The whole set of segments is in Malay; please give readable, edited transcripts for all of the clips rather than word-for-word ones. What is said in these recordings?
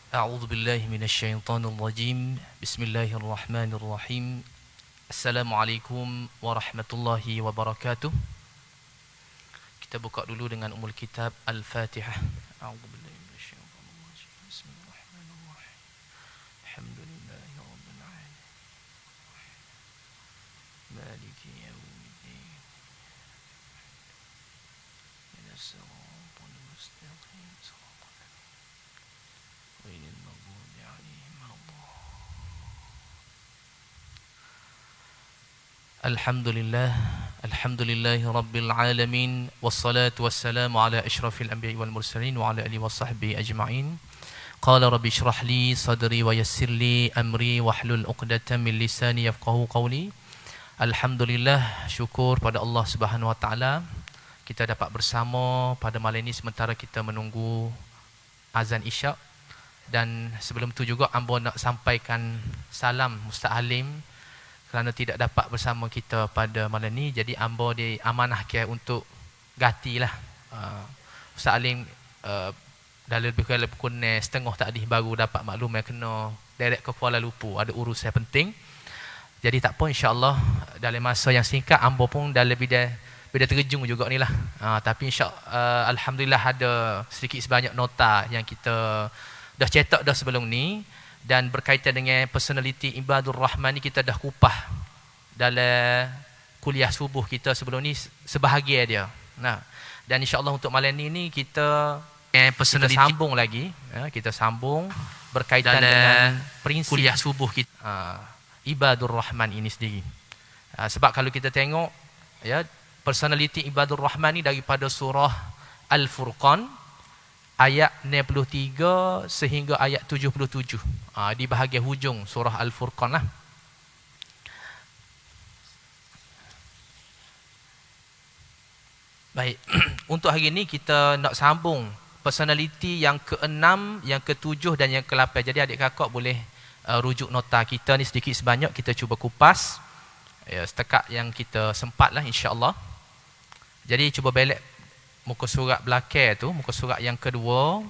أعوذ بالله من الشيطان الرجيم بسم الله الرحمن الرحيم السلام عليكم ورحمة الله وبركاته. Kita buka dulu dengan umul kitab Al-Fatihah. A'udzu billahi minasyaitonir rajim. Bismillahirrahmanirrahim. Alhamdulillahi rabbil alamin. Maliki yaumiddin. Ihdinas siratal mustaqim. Ghairil maghdubi 'alaihim waladdallin. Alhamdulillah. Alhamdulillahi Rabbil Alamin. Wassalatu wassalamu ala ashrafil anbiya'i wal mursalin wa ala alihi wa sahbihi ajma'in. Qala rabbi shrah li sadri wa yassir li amri wahlul 'uqdatam min lisani yafqahu qawli. Alhamdulillah, syukur pada Allah Subhanahu wa taala kita dapat bersama pada malam ini sementara kita menunggu azan Isyak. Dan sebelum tu juga ambo nak sampaikan salam Ustaz Halim kerana tidak dapat bersama kita pada malam ni, jadi ambo diamanahkan untuk gantilah. Ustaz Alim dah lebih kurang setengah tadi baru dapat maklum yang kena direct ke Kuala Lumpur, ada urusan penting. Jadi tak apa, insya-Allah dalam masa yang singkat ambo pun dah lebih terjun juga ni lah. Tapi alhamdulillah ada sedikit sebanyak nota yang kita dah cetak dah sebelum ni. Dan berkaitan dengan personality Ibadur Rahman ni kita dah kupah dalam kuliah subuh kita sebelum ni sebahagian dia. Nah, dan insya-Allah untuk malam ni kita sambung lagi, kita sambung berkaitan dengan prinsip kuliah subuh kita, Ibadur Rahman ini sendiri. Sebab kalau kita tengok ya, personality Ibadur Rahman ni daripada surah Al-Furqan ayat 63 sehingga ayat 77. Di bahagian hujung surah Al-Furqan lah. Baik, untuk hari ini kita nak sambung personality yang ke-6, yang ke-7 dan yang ke-8. Jadi adik kakak boleh rujuk nota kita ni sedikit sebanyak, kita cuba kupas ya, setakat yang kita sempat lah, insya-Allah. Jadi cuba belak muka surat belakang tu, muka surat yang kedua,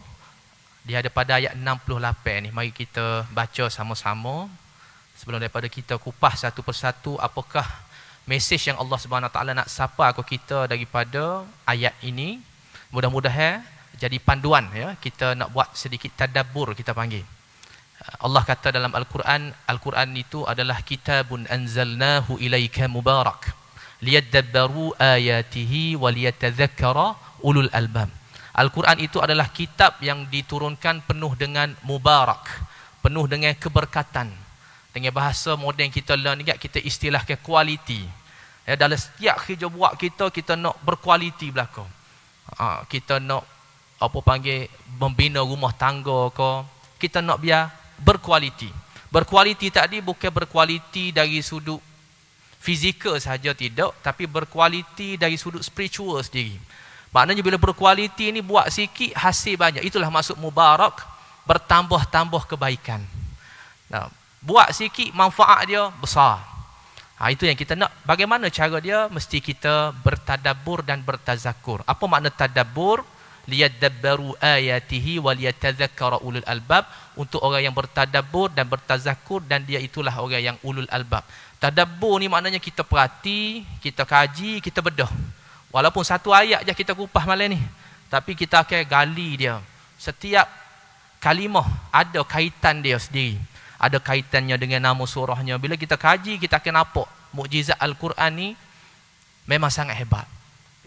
dia ada pada ayat 68 ni. Mari kita baca sama-sama sebelum daripada kita kupas satu persatu apakah mesej yang Allah Subhanahu Wa Taala nak sapa ke kita daripada ayat ini. Mudah-mudahan jadi panduan ya, kita nak buat sedikit tadabbur kita panggil. Allah kata dalam Al-Quran, Al-Quran itu adalah kitabun anzalnahu ilaika mubarak liyadabbaru ayatihi waliyatadzakkara ulul albab. Al-Quran itu adalah kitab yang diturunkan penuh dengan mubarak, penuh dengan keberkatan. Dengan bahasa moden kita learn ni, kita istilahkan kualiti. Ya, dalam setiap kerja buat kita nak berkualiti belaka. Kita nak apa panggil membina rumah tangga ke, kita nak biar berkualiti. Berkualiti tadi bukan berkualiti dari sudut fizikal sahaja, tidak, tapi berkualiti dari sudut spiritual sendiri. Maknanya bila berkualiti ni buat sikit hasil banyak. Itulah maksud mubarak, bertambah-tambah kebaikan. Nah, buat sikit manfaat dia besar. Itu yang kita nak. Bagaimana cara dia? Mesti kita bertadabbur dan bertazakur. Apa makna tadabbur? Liyadabbaru ayatihi waliyatadzakkara ulul albab. Untuk orang yang bertadabbur dan bertazakur, dan dia itulah orang yang ulul albab. Tadabbur ni maknanya kita perhati, kita kaji, kita bedah. Walaupun satu ayat je kita kupas malam ni, tapi kita akan gali dia. Setiap kalimah ada kaitan dia sendiri. Ada kaitannya dengan nama surahnya. Bila kita kaji, kita akan nampak mukjizat Al-Quran ni memang sangat hebat.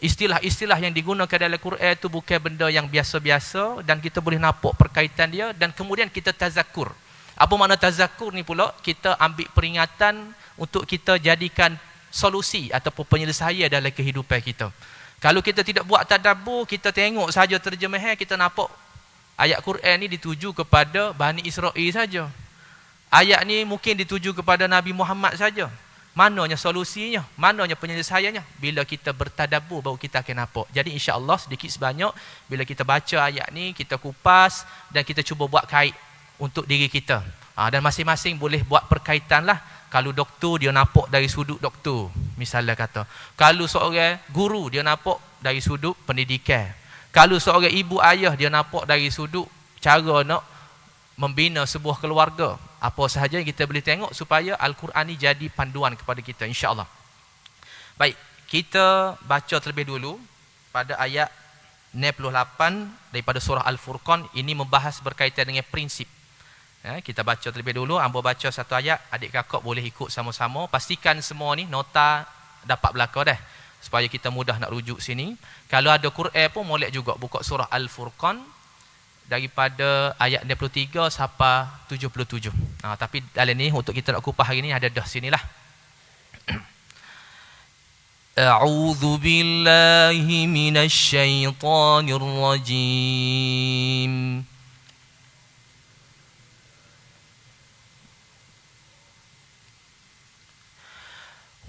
Istilah-istilah yang digunakan dalam Al-Quran itu bukan benda yang biasa-biasa, dan kita boleh nampak perkaitan dia, dan kemudian kita tazakur. Apa makna tazakur ni pula? Kita ambil peringatan untuk kita jadikan solusi ataupun penyelesaian dalam kehidupan kita. Kalau kita tidak buat tadabbur, kita tengok saja terjemahan, kita nampak ayat Quran ni dituju kepada Bani Israel saja. Ayat ni mungkin dituju kepada Nabi Muhammad saja. Mananya solusinya? Mananya penyelesaiannya? Bila kita bertadabbur baru kita akan nampak. Jadi insya-Allah sedikit sebanyak bila kita baca ayat ni, kita kupas dan kita cuba buat kait untuk diri kita. Dan masing-masing boleh buat perkaitan lah. Kalau doktor, dia nampak dari sudut doktor, misalnya kata. Kalau seorang guru, dia nampak dari sudut pendidikan. Kalau seorang ibu ayah, dia nampak dari sudut cara nak membina sebuah keluarga. Apa sahaja yang kita boleh tengok supaya Al-Quran ni jadi panduan kepada kita, insya-Allah. Baik, kita baca terlebih dulu pada ayat 68 daripada surah Al-Furqan. Ini membahas berkaitan dengan prinsip. Kita baca terlebih dulu. Ambo baca satu ayat, adik kakak boleh ikut sama-sama. Pastikan semua ni nota dapat belaka dah, supaya kita mudah nak rujuk sini. Kalau ada Quran pun molek juga buka surah Al-Furqan daripada ayat 63 sampai 77. Tapi dalam ni untuk kita nak kupas hari ni ada dah sinilah. A'udzu billahi minasy syaithanir rajim.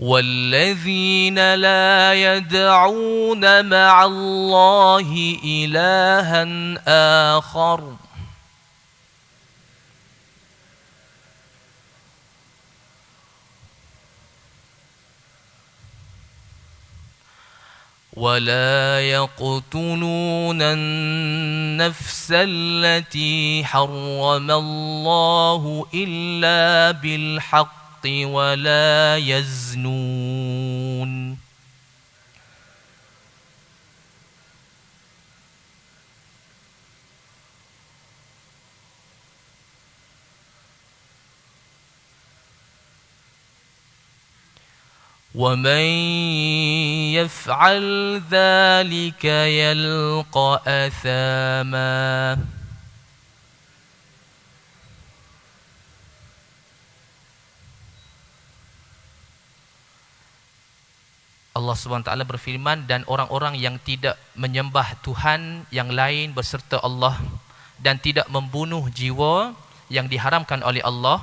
والذين لا يدعون مع الله إلها آخر ولا يقتلون النفس التي حرم الله إلا بالحق ولا يزنون ومن يفعل ذلك يلقى أثاما Allah SWT berfirman, dan orang-orang yang tidak menyembah Tuhan yang lain berserta Allah dan tidak membunuh jiwa yang diharamkan oleh Allah,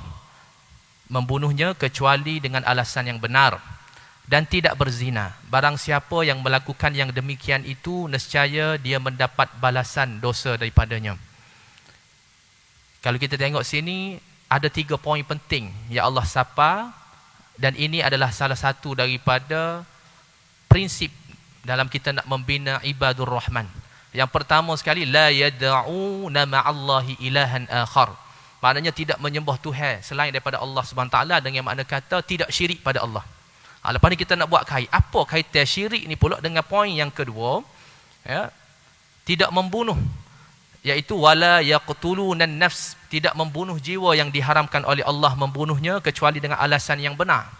membunuhnya kecuali dengan alasan yang benar, dan tidak berzina. Barang siapa yang melakukan yang demikian itu, nescaya dia mendapat balasan dosa daripadanya. Kalau kita tengok sini, ada 3 poin penting yang Allah sapa, dan ini adalah salah satu daripada prinsip dalam kita nak membina ibadur rahman. Yang pertama sekali, la yad'una ma'allahi ilahan akhar. Maknanya tidak menyembah Tuhan selain daripada Allah SWT, dengan makna kata tidak syirik pada Allah. Lepas ni kita nak buat kait. Apa kaitan syirik ni pula dengan poin yang kedua? Tidak membunuh, iaitu wala yaqtulunan nafs, tidak membunuh jiwa yang diharamkan oleh Allah membunuhnya kecuali dengan alasan yang benar.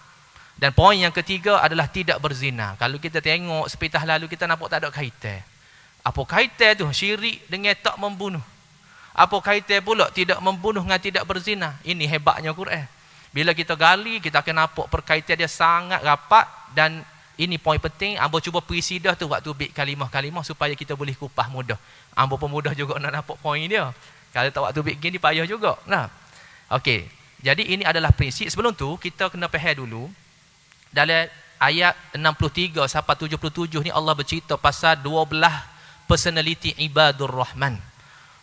Dan poin yang ketiga adalah tidak berzina. Kalau kita tengok sepatah lalu, kita nampak tak ada kaitan. Apa kaitan tu syirik dengan tak membunuh? Apa kaitan pula tidak membunuh dengan tidak berzina? Ini hebatnya Quran. Bila kita gali, kita akan nampak perkaitan dia sangat rapat. Dan ini poin penting. Ambo cuba perisi dah tu waktu bit kalimah-kalimah supaya kita boleh kupas mudah. Ambo pun mudah juga nak nampak poin dia. Kalau tak waktu bit gini payah juga. Nah, okey. Jadi ini adalah prinsip. Sebelum tu kita kena faham dulu. Dalam ayat 63 sampai 77 ni Allah bercerita pasal 12 personality ibadur rahman.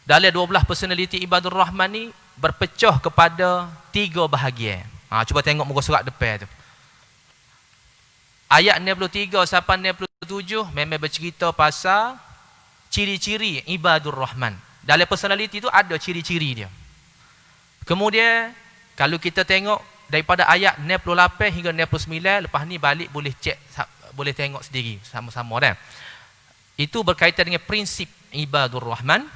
Dalam 12 personality ibadur rahman ni berpecah kepada 3 bahagian. Cuba tengok muka surat depan tu. Ayat 63 sampai 67 memang bercerita pasal ciri-ciri ibadur rahman. Dalam personality tu ada ciri-ciri dia. Kemudian kalau kita tengok daripada ayat 68 hingga 69, lepas ni balik boleh cek, boleh tengok sendiri sama-sama dah. Itu berkaitan dengan prinsip ibadur rahman.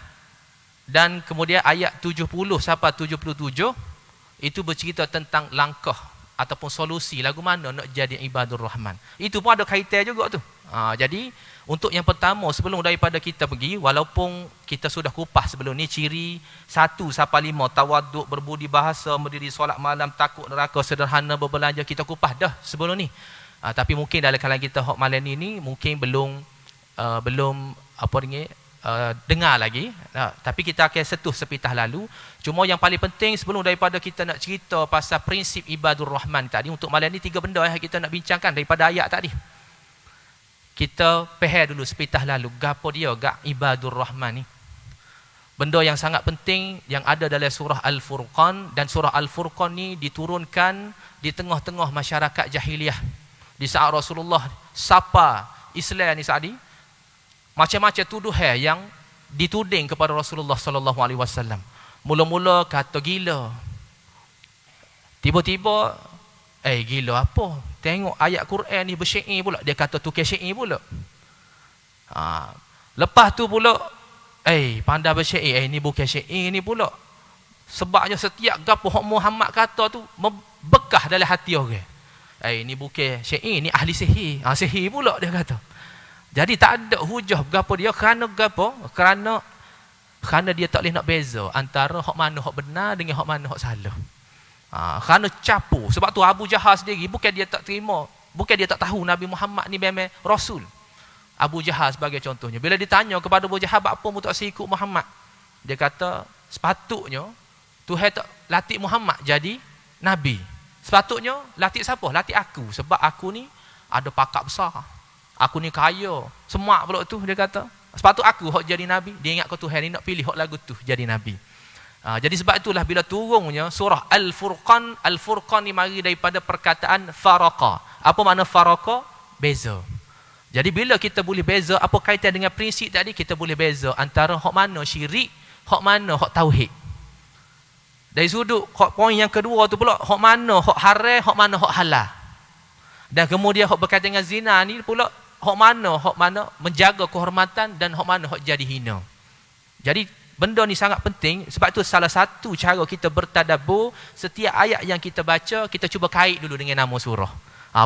Dan kemudian ayat 70 sampai 77 itu bercerita tentang langkah ataupun solusi lagu mana nak jadi ibadur rahman. Itu pun ada kaitan juga tu. Jadi untuk yang pertama, sebelum daripada kita pergi, walaupun kita sudah kupas sebelum ni ciri 1 sampai 5, tawaduk, berbudi bahasa, berdiri solat malam, takut neraka, sederhana berbelanja, kita kupas dah sebelum ni. Tapi mungkin dalam kalangan kita hok malam ni mungkin belum dengar lagi. Tapi kita akan sentuh sepitah lalu. Cuma yang paling penting sebelum daripada kita nak cerita pasal prinsip ibadur rahman tadi, untuk malam ni 3 benda yang kita nak bincangkan daripada ayat tadi. Kita faham dulu sepitah lalu gapo dia gak ibadur rahman ni. Benda yang sangat penting yang ada dalam surah Al-Furqan, dan surah Al-Furqan ni diturunkan di tengah-tengah masyarakat jahiliyah. Di saat Rasulullah sapa Islam ni Saadi, macam-macam tuduhan yang dituding kepada Rasulullah sallallahu alaihi wasallam. Mula-mula kata gila. Tiba-tiba, gila apa? Tengok ayat Quran ni bersyair pula. Dia kata tukar syair pula. Lepas tu pula, pandai bersyair. Ni bukan syair ni pula. Sebabnya setiap gapo hak Muhammad kata tu bekah dalam hati orang. Ni bukan syair, ni ahli sihir. Sihir pula dia kata. Jadi tak ada hujah gapo dia kerana gapo? Kerana dia tak boleh nak beza antara hak mana hak benar dengan hak mana hak salah. Kerana capu. Sebab tu Abu Jahal sendiri bukan dia tak terima, bukan dia tak tahu Nabi Muhammad ni memang Rasul. Abu Jahal sebagai contohnya. Bila ditanya kepada Abu Jahal, apa mu tak ikut Muhammad? Dia kata, sepatutnya Tuhan tak latih Muhammad jadi Nabi. Sepatutnya latih siapa? Latih aku. Sebab aku ni ada pakat besar. Aku ni kaya. Semak pula tu dia kata. Sepatut aku hak jadi Nabi. Dia ingat ke Tuhan ni nak pilih hak lagu tu jadi Nabi. Jadi sebab itulah bila turunnya surah Al-Furqan. Al-Furqan ni mari daripada perkataan faraqa. Apa makna faraqa? Beza. Jadi bila kita boleh beza, apa kaitan dengan prinsip tadi? Kita boleh beza antara hak mana syirik, hak mana hak tauhid. Dari sudut poin yang kedua tu pula, hak mana hak haram, hak mana hak halal. Dan kemudian hak berkaitan dengan zina ni pula, hak mana menjaga kehormatan dan hak mana hak jadi hina. Jadi benda ni sangat penting. Sebab tu salah satu cara kita bertadabbur, setiap ayat yang kita baca, kita cuba kait dulu dengan nama surah.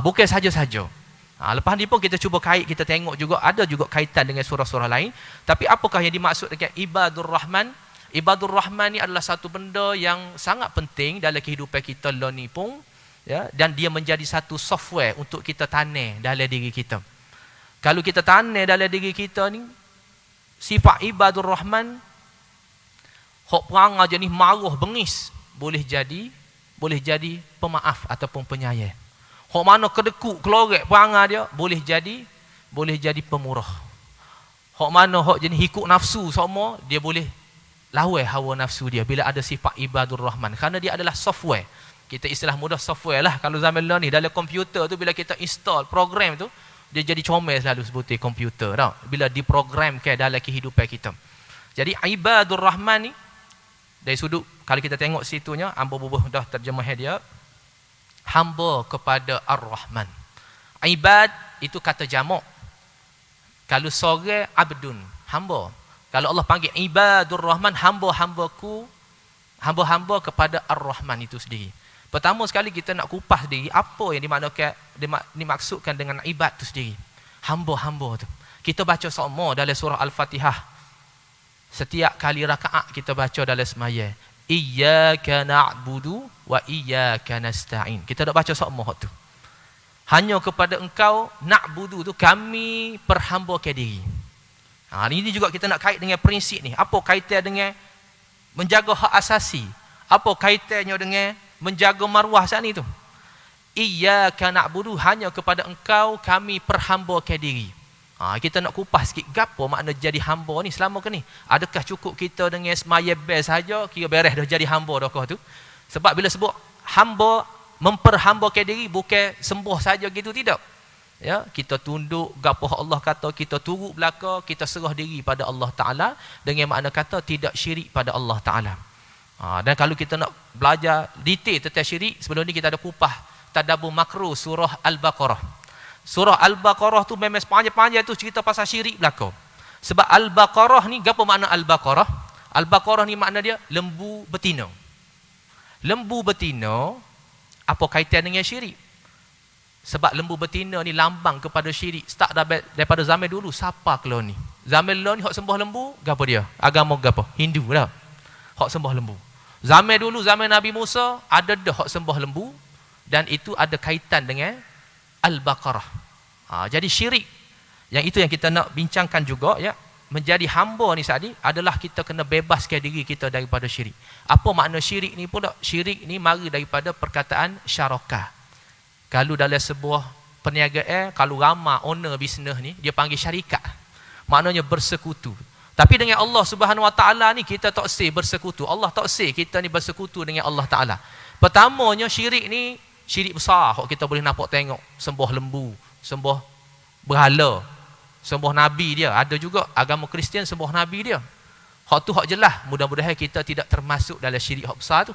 Bukan saja-saja. Lepas ni pun kita cuba kait, kita tengok juga ada juga kaitan dengan surah-surah lain. Tapi apakah yang dimaksud dengan Ibadur Rahman? Ibadur Rahman ni adalah satu benda yang sangat penting dalam kehidupan kita lah ni pun, ya, dan dia menjadi satu software untuk kita tanam dalam diri kita. Kalau kita tanam dalam diri kita ni sifat Ibadur Rahman, hak perangai jenis marah bengis boleh jadi pemaaf ataupun penyayang. Hak mana kedekut kelorek perangai dia boleh jadi pemurah. Hak mana hak jenis ikut nafsu semua, dia boleh lawan hawa nafsu dia bila ada sifat Ibadur Rahman. Kerana dia adalah software. Kita istilah mudah software lah kalau zaman ni. Dalam komputer tu bila kita install program tu, dia jadi comel selalu sebutin komputer tau. Bila diprogramkan dalam kehidupan kita. Jadi Ibadur Rahman ni, dari sudut kalau kita tengok situnya, hamba bubuh dah terjemah dia, hamba kepada Ar-Rahman. Ibad itu kata jamak. Kalau seorang abdun, hamba. Kalau Allah panggil Ibadur Rahman, hamba-hambaku, hamba-hamba kepada Ar-Rahman itu sendiri. Pertama sekali kita nak kupas sendiri apa yang dimaksudkan dengan ibad itu sendiri. Hamba-hamba tu. Kita baca semua dalam surah Al-Fatihah. Setiap kali rakaat kita baca dalam sembahyang, Iyyaka na'budu wa iyyaka nasta'in. Kita dak baca semua tu. Hanya kepada engkau na'budu tu kami perhambakan diri. Ini juga kita nak kait dengan prinsip ni. Apa kaitan dengan menjaga hak asasi? Apa kaitannya dengan menjaga maruah saat ni tu? Iyyaka na'budu, hanya kepada engkau kami perhambakan diri. Kita nak kupas sikit gapo makna jadi hamba ni selama ke ni. Adakah cukup kita dengan semaya best saja kira beres dah jadi hamba dah kau tu? Sebab bila sebut hamba, memperhambakan diri bukan sembah saja gitu, tidak. Ya, kita tunduk gapo Allah kata, kita turut belaka, kita serah diri pada Allah Taala dengan makna kata tidak syirik pada Allah Taala. Dan kalau kita nak belajar detail tentang syirik, sebelum ni kita ada kupas tadabbur makro surah Al-Baqarah. Surah Al-Baqarah tu memang sepanjang-panjang tu cerita pasal syirik belaka. Sebab Al-Baqarah ni, apa makna Al-Baqarah? Al-Baqarah ni makna dia lembu betina. Lembu betina, apa kaitan dengan syirik? Sebab lembu betina ni lambang kepada syirik. Start daripada zaman dulu, siapa kelau ni? Zaman dulu ni, hak sembah lembu, apa dia? Agama apa? Hindu dah. Hak sembah lembu. Zaman dulu, zaman Nabi Musa, ada dah hak sembah lembu. Dan itu ada kaitan dengan Al-Baqarah. Jadi syirik, yang itu yang kita nak bincangkan juga, ya. Menjadi hamba ni tadi adalah kita kena bebaskan diri kita daripada syirik. Apa makna syirik ni pula? Syirik ni mari daripada perkataan syarakah. Kalau dalam sebuah perniagaan, kalau ramai owner bisnes ni, dia panggil syarikat. Maknanya bersekutu. Tapi dengan Allah Subhanahu Wa Taala ni kita tak sih bersekutu. Allah tak sih kita ni bersekutu dengan Allah Taala. Pertamanya syirik ni syirik besar. Kita boleh nampak tengok sembah lembu, sembah berhala, sembah nabi dia. Ada juga agama Kristian sembah nabi dia. Hak tu hak jelas, mudah-mudahan kita tidak termasuk dalam syirik hak besar tu.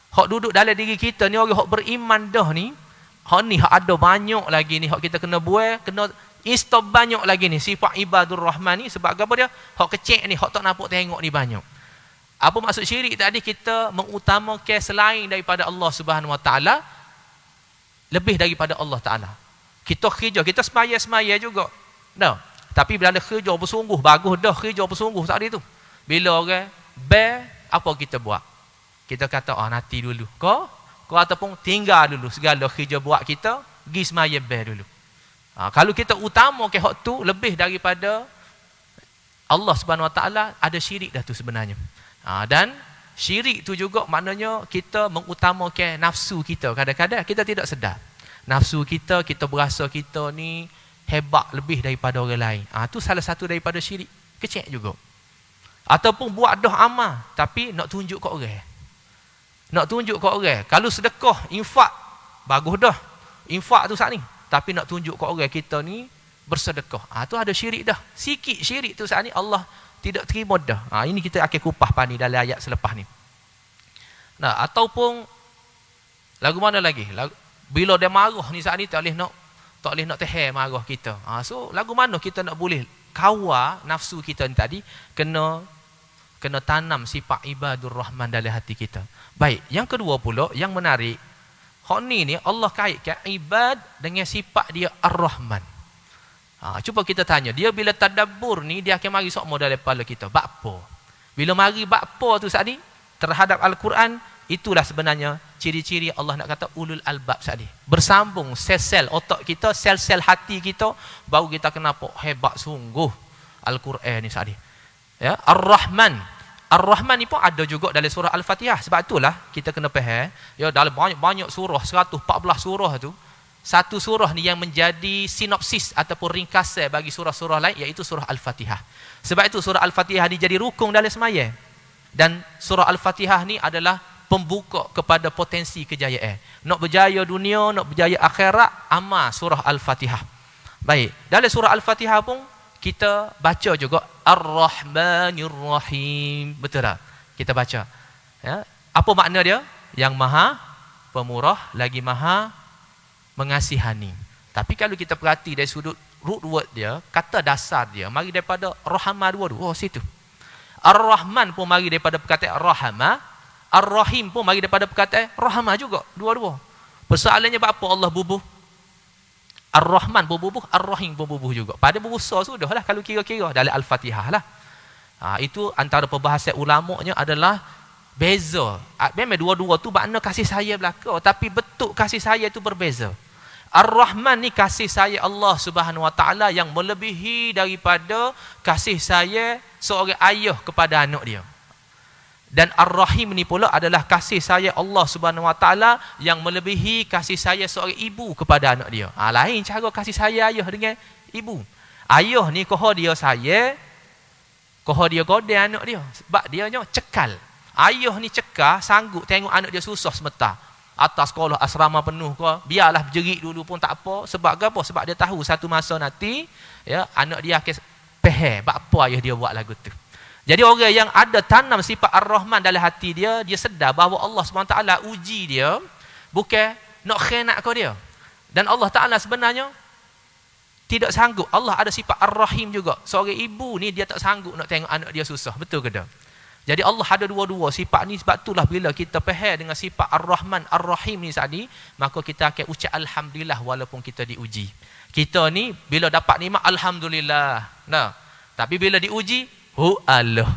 Hak duduk dalam diri kita ni, orang hak beriman dah ni, hak ni hak ada banyak lagi ni, hak kita kena buat, kena install banyak lagi ni. Sifat ibadur rahman ni, sebab apa dia? Hak kecil ni, hak tak nampak tengok ni banyak. Apa maksud syirik tadi? Kita mengutamakan selain daripada Allah Subhanahu Wa Taala, lebih daripada Allah Taala. Kita kerja, kita semaya juga. Dah. Tapi bila ada kerja bersungguh, bagus dah kerja bersungguh tadi tu. Bila orang apa kita buat? Kita kata, nanti dulu. Kau ataupun tinggal dulu segala kerja buat kita, pergi semaya dulu. Kalau kita utama ke hak tu lebih daripada Allah Subhanahu Wa Taala, ada syirik dah tu sebenarnya. Dan syirik tu juga maknanya kita mengutamakan nafsu kita. Kadang-kadang kita tidak sedar. Nafsu kita berasa kita ni hebat lebih daripada orang lain. Tu salah satu daripada syirik kecil juga. Ataupun buat dah amal tapi nak tunjuk kat orang. Nak tunjuk kat orang. Kalau sedekah, infak, bagus dah. Infak tu saat ni. Tapi nak tunjuk kat orang kita ni bersedekah. Tu ada syirik dah. Sikit syirik tu saat ni Allah tidak terima dah. Ini kita akan kupas pani dalam ayat selepas ni. Nah, ataupun lagu mana lagi? Bila dia marah ni saat ni tak boleh nak tahan marah kita. So lagu mana kita nak boleh kawal nafsu kita ni tadi, kena tanam sifat ibadur rahman dalam hati kita. Baik, yang kedua pula yang menarik, hak ni Allah kaitkan ibad dengan sifat dia ar-rahman. Cuba kita tanya, dia bila tadabbur ni dia akan mari sokmo dalam kepala kita. Bakpo. Bila mari bakpo tu saat ni terhadap Al-Quran, itulah sebenarnya ciri-ciri Allah nak kata ulul albab saat ni. Bersambung sel-sel otak kita, sel-sel hati kita, baru kita kenapa hebat sungguh Al-Quran ni saat ni. Ya, Ar-Rahman. Ar-Rahman ni pun ada juga dalam surah Al-Fatihah. Sebab itulah kita kena faham, ya, dalam banyak surah, 114 surah tu, satu surah ni yang menjadi sinopsis ataupun ringkasan bagi surah-surah lain, iaitu surah Al-Fatihah. Sebab itu surah Al-Fatihah ni jadi rukun dalam sembahyang. Dan surah Al-Fatihah ni adalah pembuka kepada potensi kejayaan. Nak berjaya dunia, nak berjaya akhirat, amal surah Al-Fatihah. Baik, dalam surah Al-Fatihah pun kita baca juga Ar-Rahmanir Rahim. Betul tak? Kita baca. Ya. Apa makna dia? Yang maha pemurah lagi maha mengasihani. Tapi kalau kita perhati dari sudut root word dia, kata dasar dia mari daripada Rahmah dua-dua. Situ. Ar-Rahman pun mari daripada perkataan Rahmah, Ar-Rahim pun mari daripada perkataan Rahmah juga, dua-dua. Persoalannya apa Allah bubuh? Ar-Rahman pun bubuh, Ar-Rahim pun bubuh juga. Pada berusaha sudahlah kalau kira-kira dalam Al-Fatihah lah. Itu antara perbahasan ulamanya adalah beza. Memang dua-dua tu makna kasih sayang belaka, tapi bentuk kasih sayang itu berbeza. Ar-Rahman ni kasih sayang Allah Subhanahu Wa Taala yang melebihi daripada kasih sayang seorang ayah kepada anak dia. Dan Ar-Rahim ni pula adalah kasih sayang Allah Subhanahu Wa Taala yang melebihi kasih sayang seorang ibu kepada anak dia. Lain cara kasih sayang ayah dengan ibu. Ayah ni koho dia sayang, koho dia godeng anak dia, sebab dia cekal. Ayah ni cekal, sanggup tengok anak dia susah semata. Atas sekolah asrama penuh ke, biarlah berjerit dulu pun tak apa. Sebab apa? Sebab dia tahu satu masa nanti, ya, anak dia akan faham apa ayah dia buat lagu tu. Jadi orang yang ada tanam sifat Ar-Rahman dalam hati dia, dia sedar bahawa Allah SWT uji dia, bukan nak khianat kau dia. Dan Allah Ta'ala sebenarnya tidak sanggup. Allah ada sifat Ar-Rahim juga. Seorang ibu ni dia tak sanggup nak tengok anak dia susah. Betul ke tak? Jadi Allah ada dua-dua sifat ni. Sebab itulah bila kita faham dengan sifat Ar-Rahman, Ar-Rahim ni tadi, maka kita akan ucap Alhamdulillah walaupun kita diuji. Kita ni bila dapat nikmat Alhamdulillah. Nah, tapi bila diuji, Allah.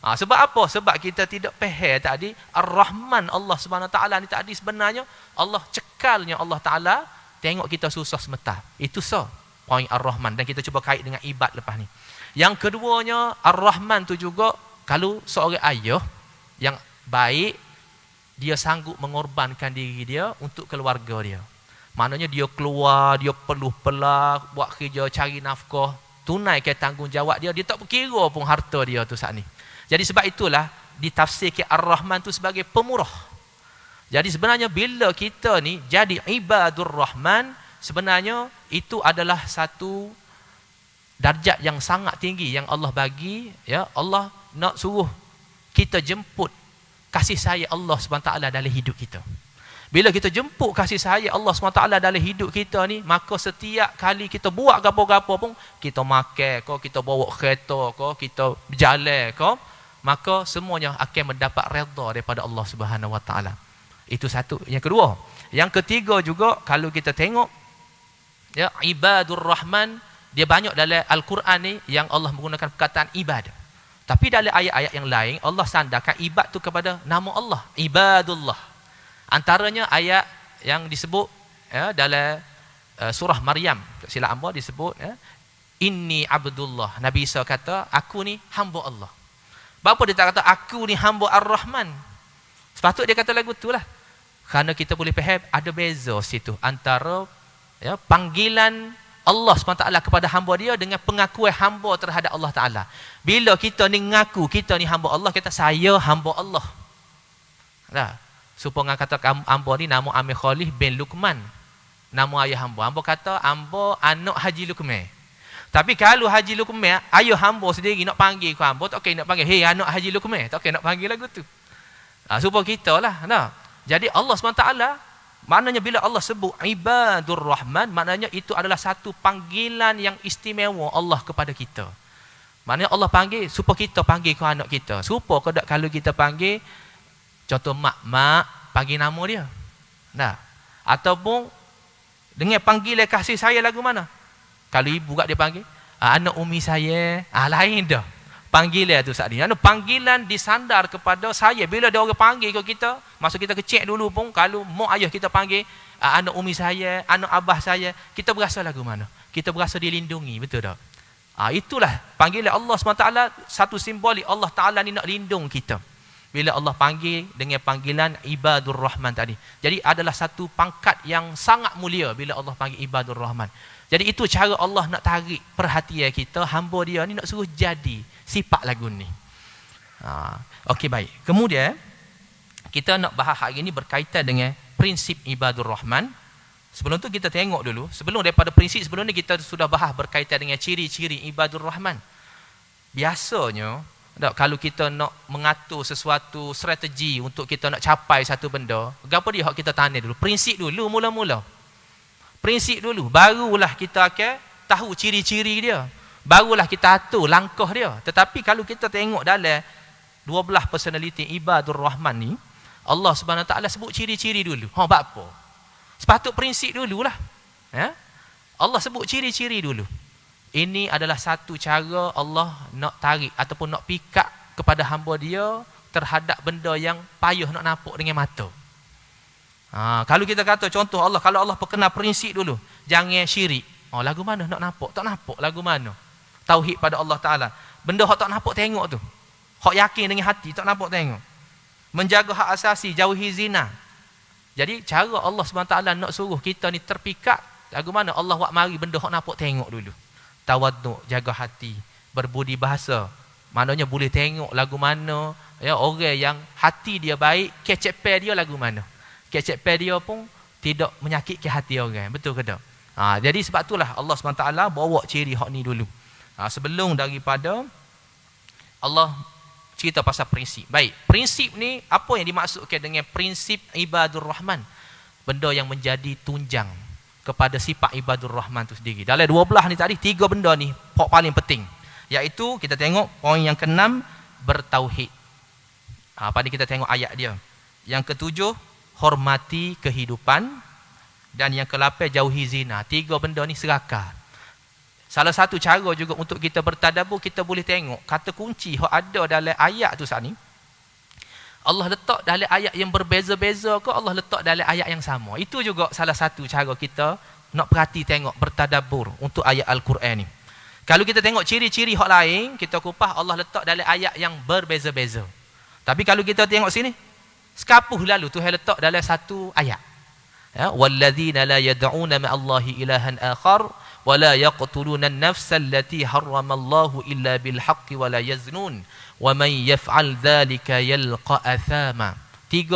Sebab apa? Sebab kita tidak faham tadi Ar-Rahman Allah Subhanahu Wa Taala ni tadi sebenarnya Allah cekalnya Allah Taala tengok kita susah semata. Itu poin Ar-Rahman, dan kita cuba kait dengan ibad lepas ni. Yang keduanya Ar-Rahman tu juga kalau seorang ayah yang baik, dia sanggup mengorbankan diri dia untuk keluarga dia. Maknanya dia keluar, dia peluh-pelah buat kerja cari nafkah, tunaikan tanggungjawab dia, dia tak berkira pun harta dia tu saat ni. Jadi sebab itulah ditafsirkan Ar-Rahman tu sebagai pemurah. Jadi sebenarnya bila kita ni jadi ibadur Rahman, sebenarnya itu adalah satu darjat yang sangat tinggi yang Allah bagi, ya. Allah nak suruh kita jemput kasih sayang Allah SWT dalam hidup kita. Bila kita jemput kasih sayang Allah SWT dalam hidup kita ni, maka setiap kali kita buat gapo-gapo pun, kita makan ke, kita bawa kereta ke, kita berjalan ke, maka semuanya akan mendapat redha daripada Allah Subhanahu Wa Taala. Itu satu. Yang kedua, yang ketiga juga, kalau kita tengok ya, ibadur rahman, dia banyak dalam Al-Quran ni yang Allah menggunakan perkataan ibad. Tapi dalam ayat-ayat yang lain Allah sandarkan ibad tu kepada nama Allah, ibadullah. Antaranya ayat yang disebut ya, dalam surah Maryam, silap hamba disebut ya, inni abdullah. Nabi Isa kata, aku ni hamba Allah. Bapa dia tak kata aku ni hamba Ar-Rahman? Sepatut dia kata lagu tu lah. Kerana kita boleh faham ada beza situ antara ya, panggilan Allah SWT kepada hamba dia dengan pengakuan hamba terhadap Allah Ta'ala. Bila kita ni ngaku kita ni hamba Allah, kita saya hamba Allah. Dah. Supaya kata hamba ni nama Amir Khalid bin Luqman. Nama ayah hamba. Hamba kata hamba anak Haji Luqman. Tapi kalau Haji Luqman, ayah hamba sendiri nak panggil ke hamba, tak okey nak panggil, hey anak Haji Luqman. Tak okey nak panggil lagu tu. Supaya kita lah. Nah. Jadi Allah SWT, maknanya bila Allah sebut ibadur rahman, maknanya itu adalah satu panggilan yang istimewa Allah kepada kita. Maknanya Allah panggil supaya kita panggil ke anak kita. Supaya kalau kita panggil, contoh mak panggil nama dia. Nah. Ataupun dengan panggilan kasih saya lagu mana? Kalau ibu kat dia panggil, anak umi saya, lain dah. Panggilan tu saat ni. Panggilan disandar kepada saya. Bila dia orang panggil ke kita, masa kita kecek dulu pun, kalau mak ayah kita panggil, anak umi saya, anak abah saya, kita berasa lagu mana? Kita berasa dilindungi, betul tak? Itulah panggilan Allah SWT, satu simbolik Allah Ta'ala ni nak lindung kita. Bila Allah panggil dengan panggilan ibadur rahman tadi. Jadi adalah satu pangkat yang sangat mulia bila Allah panggil ibadur rahman. Jadi itu cara Allah nak tarik perhatian kita, hamba dia ni nak suruh jadi sifat lagu ni. Okey, baik. Kemudian kita nak bahas hari ini berkaitan dengan prinsip ibadur rahman. Sebelum tu kita tengok dulu, sebelum daripada prinsip sebelum ni kita sudah bahas berkaitan dengan ciri-ciri ibadur rahman. Biasanya kalau kita nak mengatur sesuatu strategi untuk kita nak capai satu benda, apa dia hak kita tanya dulu? Prinsip dulu mula-mula. Prinsip dulu, barulah kita akan tahu ciri-ciri dia. Barulah kita atur langkah dia. Tetapi kalau kita tengok dalam 12 personality ibadur rahman ni, Allah Subhanahu Taala sebut ciri-ciri dulu. Buat apa? Sepatut prinsip dululah. Ya? Allah sebut ciri-ciri dulu. Ini adalah satu cara Allah nak tarik ataupun nak pikat kepada hamba dia terhadap benda yang payah nak nampak dengan mata. Kalau kita kata contoh Allah, kalau Allah perkenal prinsip dulu, jangan syirik. Lagu mana nak nampak? Tak nampak lagu mana? Tauhid pada Allah Ta'ala. Benda hak tak nampak tengok tu. Hak yakin dengan hati tak nampak tengok. Menjaga hak asasi, jauhi zina. Jadi cara Allah SWT nak suruh kita ni terpikat, lagu mana Allah buat mari benda hak nampak tengok dulu. Tawaduk, jaga hati, berbudi bahasa. Maknanya boleh tengok lagu mana ya, orang yang hati dia baik, kecepan dia lagu mana. Kecepan dia pun tidak menyakitkan hati orang. Betul ke tak? Jadi sebab itulah Allah SWT bawa ciri hak ni dulu. Sebelum daripada Allah cerita pasal prinsip. Baik, prinsip ni apa yang dimaksudkan dengan prinsip ibadur rahman? Benda yang menjadi tunjang kepada sifat ibadur rahman tu sendiri. Dalam 12 ni tadi, 3 benda ni paling penting. Iaitu kita tengok poin yang ke-6, bertauhid. Pada kita tengok ayat dia. Yang ke-7, hormati kehidupan. Dan yang ke-8, jauhi zina. 3 benda ni serakah. Salah satu cara juga untuk kita bertadabbur, kita boleh tengok kata kunci yang ada dalam ayat tu saat ni. Allah letak dalam ayat yang berbeza-beza ke Allah letak dalam ayat yang sama. Itu juga salah satu cara kita nak perhati tengok bertadabbur untuk ayat Al-Quran ni. Kalau kita tengok ciri-ciri hak lain, kita kupas Allah letak dalam ayat yang berbeza-beza. Tapi kalau kita tengok sini, sekapuh lalu Tuhan letak dalam satu ayat. Ya, walladzina la yad'una ma'allahi ilahan akhar wa la yaqtuluna an-nafsa allati harramallahu illa bil haqqi wa la yaznun wa man yaf'al dhalika yalqa athama. 3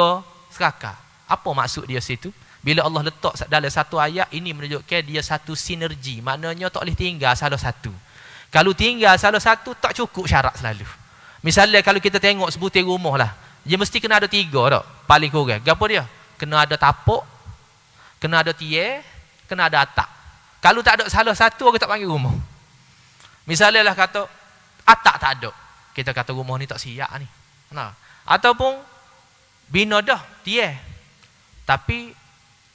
serakah. Apa maksud dia situ? Bila Allah letak dalam satu ayat, ini menunjukkan dia satu sinergi. Maknanya tak boleh tinggal salah satu. Kalau tinggal salah satu, tak cukup syarat selalu. Misalnya kalau kita tengok sebutir rumah lah, dia mesti kena ada 3 tak? Paling kurang. Apa dia? Kena ada tapuk, kena ada tiang, kena ada atap. Kalau tak ada salah satu, orang tak panggil rumah. Misalnya lah kata, atap tak ada. Kita kata rumah ni tak siap ni. Nah. Ataupun, bina dah, tiang. Tapi,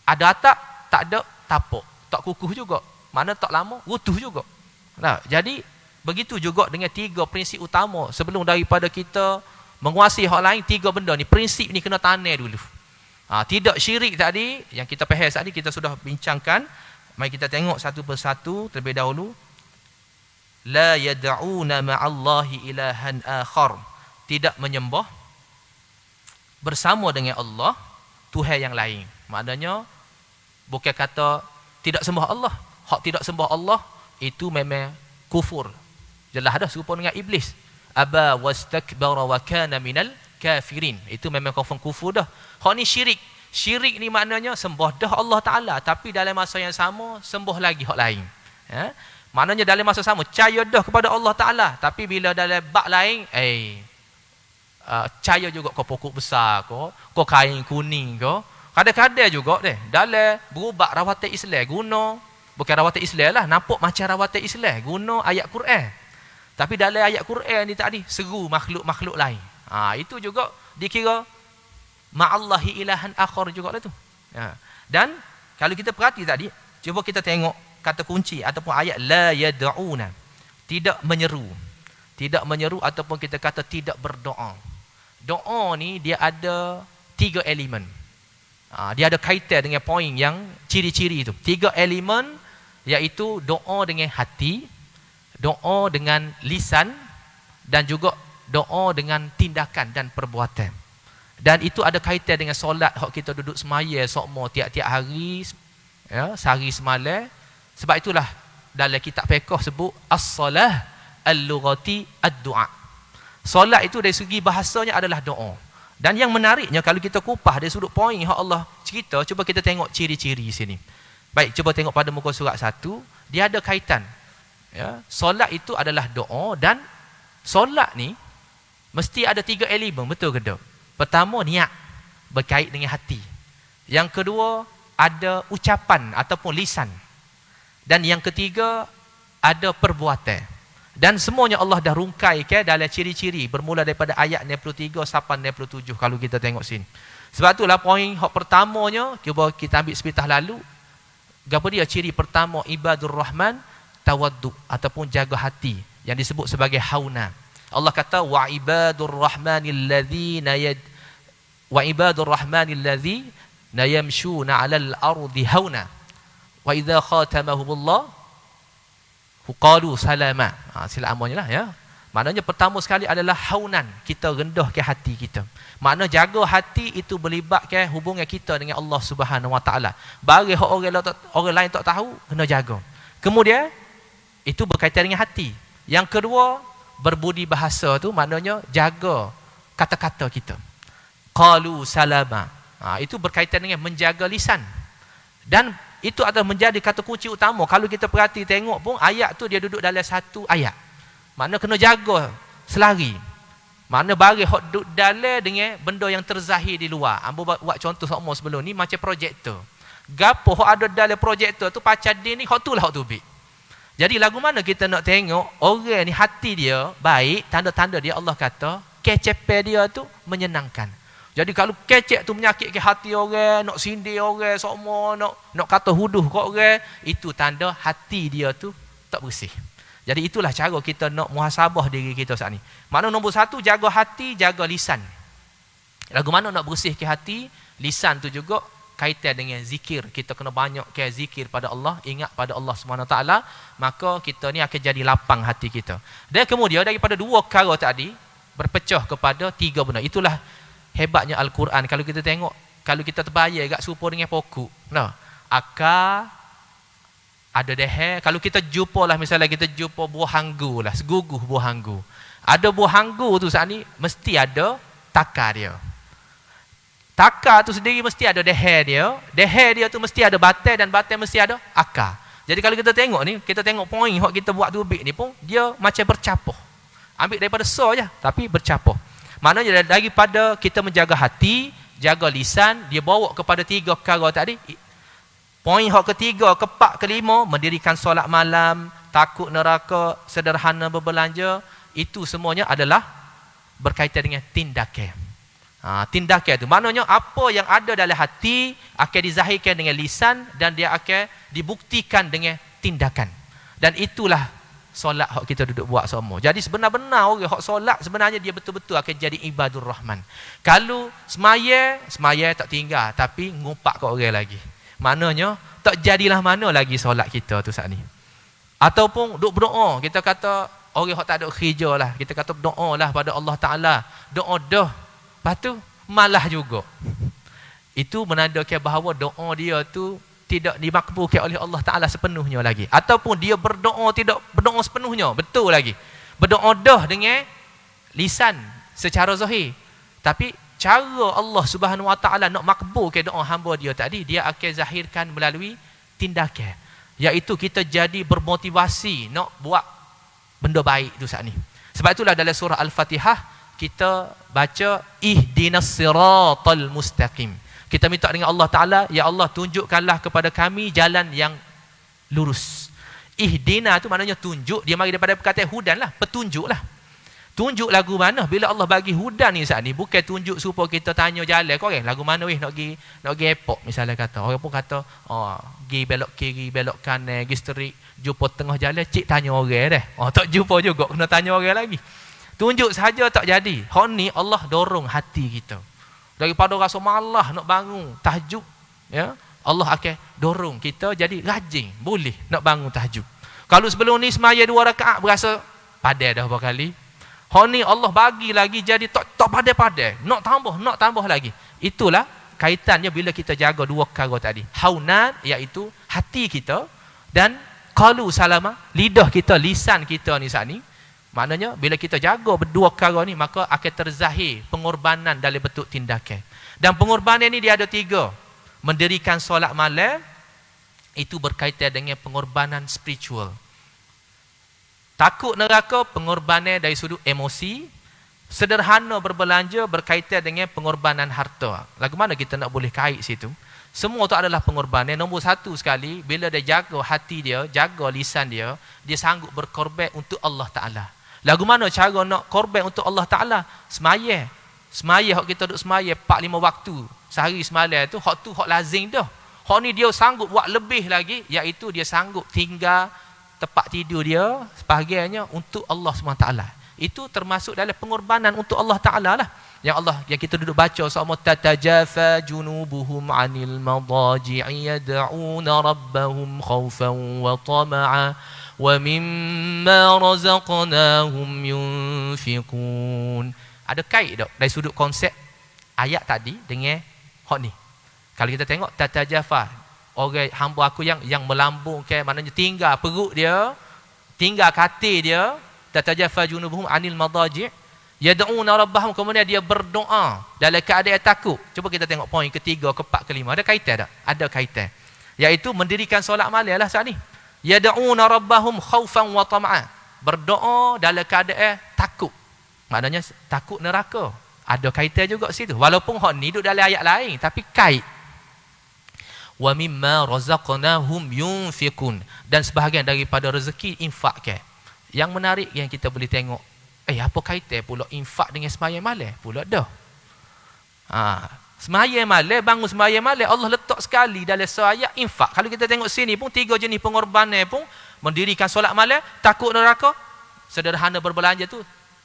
ada atap, tak ada tapuk. Tak kukuh juga. Mana tak lama, runtuh juga. Nah. Jadi, begitu juga dengan 3 prinsip utama. Sebelum daripada kita menguasai hak lain, 3 benda ni. Prinsip ni kena tanam dulu. Tidak syirik tadi, yang kita bahas tadi, kita sudah bincangkan. Mari kita tengok satu persatu terlebih dahulu. La yad'una ma'allahi ilahan akhar. Tidak menyembah bersama dengan Allah Tuhan yang lain. Maknanya bukan kata tidak sembah Allah. Hak tidak sembah Allah itu memang kufur. Jelas dah serupa dengan iblis. Aba wastakbara wa kana minal kafirin. Itu memang kufur dah. Hak ni syirik. Syirik ni maknanya sembah dah Allah Ta'ala, tapi dalam masa yang sama sembah lagi hak lain. Ya? Maknanya dalam masa sama percaya dah kepada Allah Ta'ala, tapi bila dalam bab lain, percaya juga kau pokok besar kau kain kuning kau. Kadang-kadang juga deh, dalam berubah rawatan Islam guna, bukan rawatan Islam lah, nampak macam rawatan Islam guna ayat Quran. Tapi dalam ayat Quran ni tadi seru makhluk-makhluk lain. Itu juga dikira ma'allahi ilahan akhar juga lah tu. Ya. Dan kalau kita perhati tadi, cuba kita tengok kata kunci ataupun ayat la yad'una. Tidak menyeru. Tidak menyeru ataupun kita kata tidak berdoa. Doa ni dia ada 3 elemen. Dia ada kaitan dengan poin yang ciri-ciri itu. 3 elemen iaitu doa dengan hati, doa dengan lisan dan juga doa dengan tindakan dan perbuatan. Dan itu ada kaitan dengan solat hak kita duduk semaya sokmo tiap-tiap hari, ya, sehari semalam. Sebab itulah dalam kitab fiqh sebut as-salah al-lughati ad-du'a. Solat itu dari segi bahasanya adalah doa. Dan yang menariknya kalau kita kupas dari sudut poin hak Allah cerita, cuba kita tengok ciri-ciri sini. Baik, cuba tengok pada muka surat 1, dia ada kaitan. Ya, solat itu adalah doa dan solat ni mesti ada 3 elemen, betul ke tak? Pertama, niat, berkait dengan hati. Yang kedua, ada ucapan ataupun lisan. Dan yang ketiga, ada perbuatan. Dan semuanya Allah dah rungkaikan dalam ciri-ciri bermula daripada ayat 93 sampai 97 kalau kita tengok sini. Sebab itulah poin hak pertamanya, cuba kita ambil sepitah lalu. Apa dia ciri pertama ibadur rahman? Tawaddu ataupun jaga hati yang disebut sebagai hauna. Allah kata wa ibadur rahmanil ladzina yamshuna 'alal ardi hauna wa idza khatamahumullah qalu salama. Sila amanya lah ya. Maknanya pertama sekali adalah haunan, kita rendahkan hati kita. Makna jaga hati itu melibatkan hubungan kita dengan Allah Subhanahu Wa Taala. Bagi orang lain tak tahu, kena jaga. Kemudian itu berkaitan dengan hati. Yang kedua, berbudi bahasa tu maknanya jaga kata-kata kita. Qalu salama. Itu berkaitan dengan menjaga lisan. Dan itu adalah menjadi kata kunci utama. Kalau kita perhati tengok pun ayat tu dia duduk dalam satu ayat. Makna kena jaga selari. Makna bagi hok duduk dalam dengan benda yang terzahir di luar. Ambo buat contoh sama sebelum ni macam projektor. Gapo hok ada dalam projektor tu pacar dia ni hok tu lah hok tu bik. Jadi lagu mana kita nak tengok orang ni hati dia baik, tanda-tanda dia Allah kata kecepe dia tu menyenangkan. Jadi kalau kecek tu menyakitkan hati orang, nak sindir orang, semua nak kata huduh kat orang, itu tanda hati dia tu tak bersih. Jadi itulah cara kita nak muhasabah diri kita saat ni. Makna nombor 1, jaga hati, jaga lisan. Lagu mana nak bersihkan hati, lisan tu juga kaitan dengan zikir. Kita kena banyak ke zikir pada Allah, ingat pada Allah SWT, maka kita ni akan jadi lapang hati kita. Dan kemudian daripada 2 perkara tadi, berpecah kepada 3 benda. Itulah hebatnya Al-Quran. Kalau kita tengok, kalau kita terbayar agak serupa dengan pokok. Nah, akar, ada deher. Kalau kita jumpa lah, misalnya kita jumpa buah hanggu lah, seguguh buah hanggu. Ada buah hanggu tu saat ni, mesti ada takar dia. Takar tu sendiri mesti ada deher dia. Deher dia tu mesti ada batai dan batai mesti ada akar. Jadi kalau kita tengok ni, kita tengok poin yang kita buat tubik ni pun, dia macam bercapuh. Ambil daripada so je, tapi bercampur. Maknanya daripada kita menjaga hati, jaga lisan, dia bawa kepada 3 perkara tadi. Poin hak ketiga, keempat, kelima, mendirikan solat malam, takut neraka, sederhana berbelanja, itu semuanya adalah berkaitan dengan tindakan. Tindakan itu maknanya apa yang ada dalam hati akan dizahirkan dengan lisan dan dia akan dibuktikan dengan tindakan. Dan itulah solat hak kita duduk buat semua. Jadi sebenar-benar orang hak solat sebenarnya dia betul-betul akan jadi ibadur rahman. Kalau semaya tak tinggal tapi ngumpak kat orang lagi. Maknanya tak jadilah mana lagi solat kita tu saat ni. Ataupun duk berdoa, kita kata orang hak tak ada kerja lah, kita kata berdoa lah pada Allah Taala. Doa dah. Lepas tu malah juga. Itu menandakan bahawa doa dia tu tidak dimakbulkan oleh Allah Taala sepenuhnya lagi. Ataupun dia berdoa tidak berdoa sepenuhnya, betul lagi. Berdoa dah dengan lisan secara zahir. Tapi cara Allah Subhanahu Wa Taala nak makbulkan doa hamba dia tadi, dia akan zahirkan melalui tindakan. Iaitu kita jadi bermotivasi nak buat benda baik tu saat ni. Sebab itulah dalam surah Al-Fatihah kita baca ihdinas siratal mustaqim. Kita minta dengan Allah Ta'ala, ya Allah tunjukkanlah kepada kami jalan yang lurus. Ihdina tu maknanya tunjuk, dia mari daripada perkataan hudan lah, petunjuk lah. Tunjuk lagu mana? Bila Allah bagi hudan ni saat ni, bukan tunjuk supaya kita tanya jalan, korang lagu mana weh nak pergi airport misalnya kata. Orang pun kata, pergi belok kiri, belok kanan, pergi street, jumpa tengah jalan, cik tanya orang dah. Tak jumpa juga, kena tanya orang lagi. Tunjuk saja tak jadi. Hak ni Allah dorong hati kita. Daripada rasa malah nak bangun tahajud, ya, Allah akan dorong kita jadi rajin, boleh nak bangun tahajud. Kalau sebelum ni semaya 2 rakaat berasa padai dah berapa kali. Hak ni Allah bagi lagi jadi tak padai-padai, nak tambah lagi. Itulah kaitannya bila kita jaga 2 perkara tadi. Haunan iaitu hati kita, dan qalu salama, lidah kita, lisan kita ni saat ni. Maknanya bila kita jaga berdua perkara ni, maka akan terzahir pengorbanan dalam bentuk tindakan. Dan pengorbanan ni dia ada 3. Mendirikan solat malam, itu berkaitan dengan pengorbanan spiritual. Takut neraka, pengorbanan dari sudut emosi. Sederhana berbelanja berkaitan dengan pengorbanan harta. Lagu mana kita nak boleh kait situ? Semua tu adalah pengorbanan. Nombor 1 sekali, bila dia jaga hati dia, jaga lisan dia, dia sanggup berkorban untuk Allah Ta'ala. Lagu mana cara nak korban untuk Allah Ta'ala? Semaya. Semaya, hak kita duduk semaya 4-5 waktu sehari semalam tu, hak tu hak lazim dah. Hak ni dia sanggup buat lebih lagi, iaitu dia sanggup tinggal tempat tidur dia sebahagiannya untuk Allah SWT. Itu termasuk dalam pengorbanan untuk Allah Ta'ala lah. Yang kita duduk baca sama, tatajafa junubuhum 'anil madaji'i yad'una rabbahum khaufan wa tama'a wa mimma razaqnahum yunfiqun. Ada kait tak dari sudut konsep ayat tadi dengan hak ni? Kalau kita tengok tatajafa, orang hamba aku yang melambungkan, maknanya tinggal perut dia, tinggal katil dia, tatajafa junubuhum 'anil madaji' yad'una rabbahum, kemudian dia berdoa dalam keadaan takut. Cuba kita tengok poin ketiga, keempat, kelima. Ada kaitan tak? Ada kaitan. Iaitu mendirikan solat malam lah saat ni. Yad'una rabbahum khaufan wa tama'a. Berdoa dalam keadaan takut. Maknanya takut neraka. Ada kaitan juga situ. Walaupun hak ni duduk dalam ayat lain, tapi kait. Wa mimma razaqnahum yunfiqun. Dan sebahagian daripada rezeki infakkan. Yang menarik yang kita boleh tengok, apa kaitan pula infak dengan sembahyang malam? Pula dah. Sembahyang malam, bangun sembahyang malam, Allah letak sekali dalam ayat infak. Kalau kita tengok sini pun 3 jenis pengorbanan pun, mendirikan solat malam, takut neraka, sederhana berbelanja tu,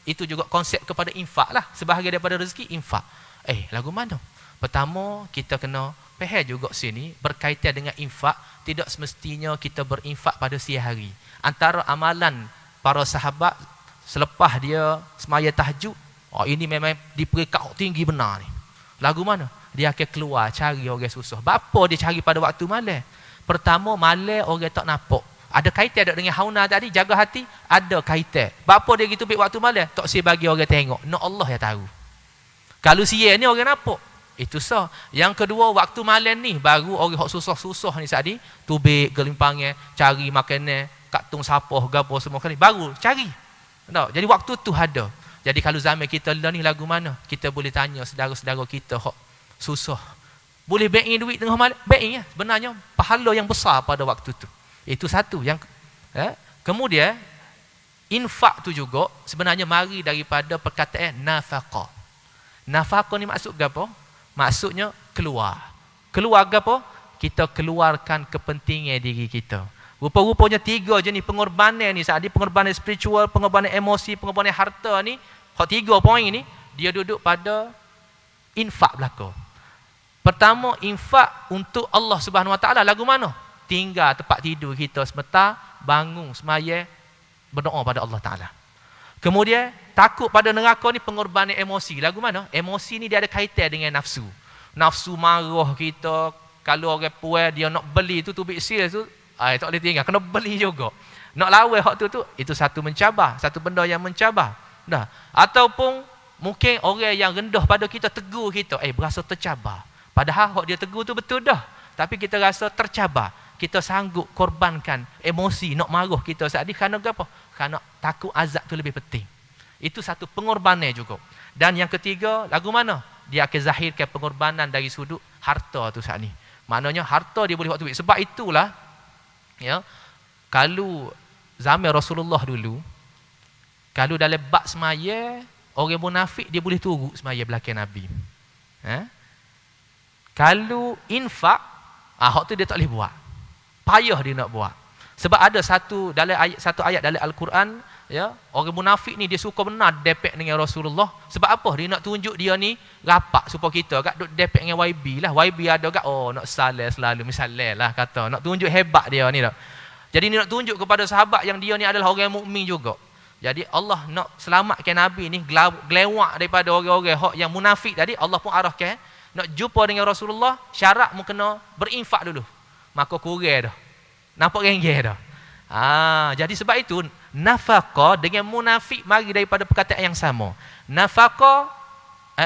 itu juga konsep kepada infak lah. Sebahagian daripada rezeki infak. Lagu mana? Pertama, kita kena faham juga sini, berkaitan dengan infak, tidak semestinya kita berinfak pada siang hari. Antara amalan para sahabat selepas dia semaya tahajud, ini memang di peringkat tinggi benar ni. Lagu mana? Dia akan keluar cari orang susah. Bapa dia cari pada waktu malam? Pertama, malam orang tak nampak. Ada kaitan tak dengan hauna tadi, jaga hati? Ada kaitan. Bapa dia gitu pergi waktu malam? Tak si bagi orang tengok. Nak Allah yang tahu. Kalau siang ni orang nampak, itu sah. Yang kedua, waktu malam ni baru orang hok susah-susah ni tadi, tubik gelimpangnya, cari makanan, katung sapah, gapo semua kali, baru cari. Tak? Jadi waktu tu ada. Jadi kalau zaman kita lah ni lagu mana? Kita boleh tanya saudara-saudara kita hok susah. Boleh bank in duit tengah malam, bank in ya. Sebenarnya pahala yang besar pada waktu tu. Itu satu yang kemudian infak tu juga sebenarnya mari daripada perkataan nafaqah. Nafaqah ni maksud apa? Maksudnya keluar. Keluar apa? Kita keluarkan kepentingan diri kita. Rupa-rupanya 3 jenis pengorbanan ni. Saat pengorbanan spiritual, pengorbanan emosi, pengorbanan harta ni, hak 3 poin ni dia duduk pada infak belaka. Pertama, infak untuk Allah Subhanahu Wa Taala. Lagu mana? Tinggal tempat tidur kita sebentar, bangun semaya, berdoa pada Allah Taala. Kemudian takut pada neraka ni pengorbanan emosi. Lagu mana? Emosi ni dia ada kaitan dengan nafsu. Nafsu marah kita, kalau orang puas dia nak beli tu big sale tu, tak boleh tinggal, kena beli juga. Nak lawan hak tu itu satu mencabar, satu benda yang mencabar. Dah. Ataupun mungkin orang yang rendah pada kita tegur kita, berasa tercabar. Padahal hak dia tegur tu betul dah, tapi kita rasa tercabar. Kita sanggup korbankan emosi nak marah kita saat ni kerana apa? Kerana takut azab tu lebih penting. Itu satu pengorbanan juga. Dan yang ketiga, lagu mana? Dia akan zahirkan pengorbanan dari sudut harta tu saat ni. Maknanya harta dia boleh buat duit. Sebab itulah ya, kalau zaman Rasulullah dulu, kalau dalam bab semaya, orang munafik dia boleh turut semaya belakang Nabi. Kalau infak, hak tu dia tak boleh buat. Payah dia nak buat. Sebab ada satu ayat dalam Al-Quran, ya, orang munafik ni dia suka benar depek dengan Rasulullah. Sebab apa? Dia nak tunjuk dia ni rapat supaya kita kat duk depek dengan YB lah. YB ada kat nak salah selalu misalnya lah kata, nak tunjuk hebat dia ni dah. Jadi dia nak tunjuk kepada sahabat yang dia ni adalah orang mukmin juga. Jadi Allah nak selamatkan Nabi ni gelewak daripada orang-orang yang munafik tadi. Allah pun arahkan nak jumpa dengan Rasulullah, syarat mu kena berinfak dulu. Maka kurang dah. Nampak renggih dah. Jadi sebab itu nafaqah dengan munafik mari daripada perkataan yang sama. Nafaqah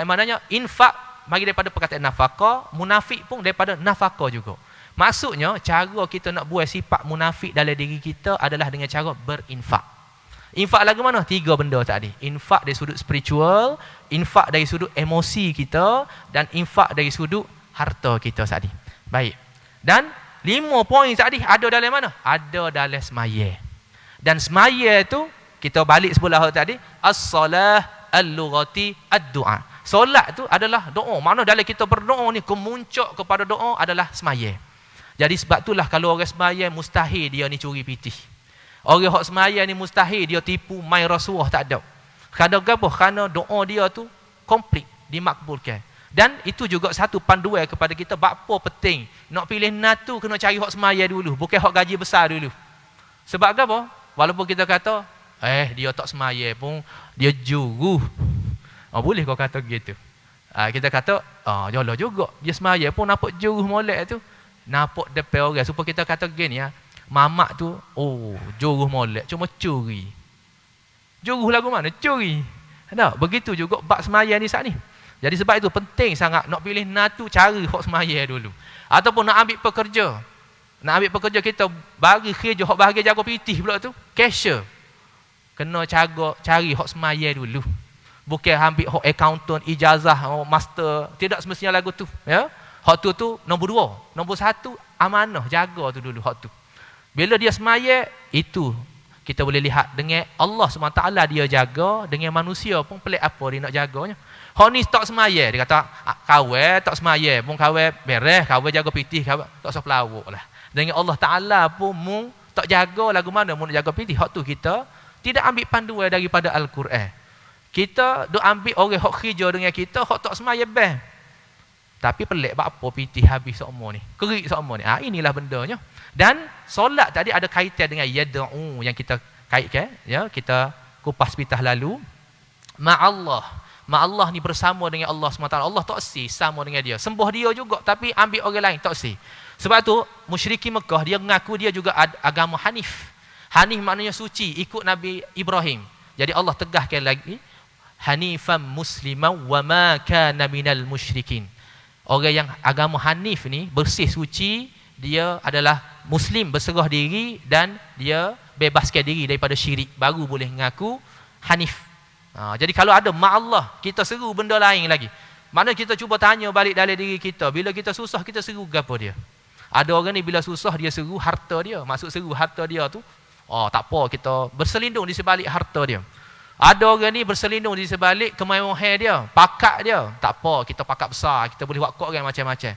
maknanya infak mari daripada perkataan nafaqah, munafik pun daripada nafaqah juga. Maksudnya cara kita nak buat sifat munafik dalam diri kita adalah dengan cara berinfak. Infak lagu mana? 3 benda tadi. Infak dari sudut spiritual, infak dari sudut emosi kita, dan infak dari sudut harta kita tadi. Baik. Dan 5 poin tadi ada dalam mana? Ada dalam semaya. Dan semaya tu kita balik sebelah tadi, as-salah al-lughati ad-du'a. Solat tu adalah doa. Makna dalam kita berdoa ni kemuncak kepada doa adalah semaya. Jadi sebab itulah kalau orang semaya mustahil dia ni curi pitih. Orang hak semaya ni mustahil dia tipu mai rasuah, tak ada. Kerana apa? Kerana doa dia tu komplit, dimakbulkan. Dan itu juga satu panduan kepada kita apa penting nak pilih natu kena cari hak semaya dulu, bukan hak gaji besar dulu. Sebab apa? Walaupun kita kata dia tak semaya pun dia juru. Boleh kau kata gitu. Kita kata yalah juga dia semaya pun nampak juru molek tu, nampak depan orang supaya kita kata gini ya. Mamak tu, juru molek, cuma curi. Juru lagu mana? Curi. Tak? Begitu juga bab semaya ni saat ni. Jadi sebab itu penting sangat nak pilih natu cari hak semaya dulu. Ataupun nak ambil pekerja. Nak ambil pekerja kita bagi kerja hak bahagian jaga pitih pula tu, cashier. Kena cari hak semaya dulu. Bukan ambil hak accountant, ijazah, master, tidak semestinya lagu tu, ya. Hak tu nombor 2. Nombor 1 amanah, jaga tu dulu hak tu. Bila dia semaya, itu kita boleh lihat dengan Allah SWT dia jaga, dengan manusia pun pelik apa dia nak jaganya. Hak ni tak semaya, dia kata kawan tak semaya pun kawan beres, kawan jaga pitih, kawan tak usah pelawak lah. Dengan Allah Ta'ala pun mung tak jaga lagu mana mung nak jaga pitih. Hak tu kita tidak ambil panduan daripada Al-Quran. Kita duk ambil orang hak kerja dengan kita, hak tak semaya bang. Tapi pelik apa pitih habis semua ni, kerik semua ni. Inilah bendanya. Dan solat tadi ada kaitan dengan yad'u yang kita kaitkan, ya, kita kupas pitah lalu. Ma'allah ni bersama dengan Allah SWT. Allah tak sama dengan dia. Sembah dia juga tapi ambil orang lain tak si. Sebab tu musyrikin Mekah dia mengaku dia juga agama Hanif. Hanif maknanya suci, ikut Nabi Ibrahim. Jadi Allah tegahkan lagi Hanifan musliman wa ma kana minal musyrikin. Orang yang agama Hanif ni bersih suci, dia adalah Muslim berserah diri dan dia bebaskan diri daripada syirik, baru boleh mengaku hanif. Jadi kalau ada mak Allah, kita seru benda lain lagi. Mana kita cuba tanya balik dalam diri kita, bila kita susah kita seru gapo dia? Ada orang ni bila susah dia seru harta dia. Maksud seru harta dia tu, tak apa kita berselindung di sebalik harta dia. Ada orang ni berselindung di sebalik kemewahan dia, pakat dia. Tak apa, kita pakat besar, kita boleh buat kok orang macam-macam.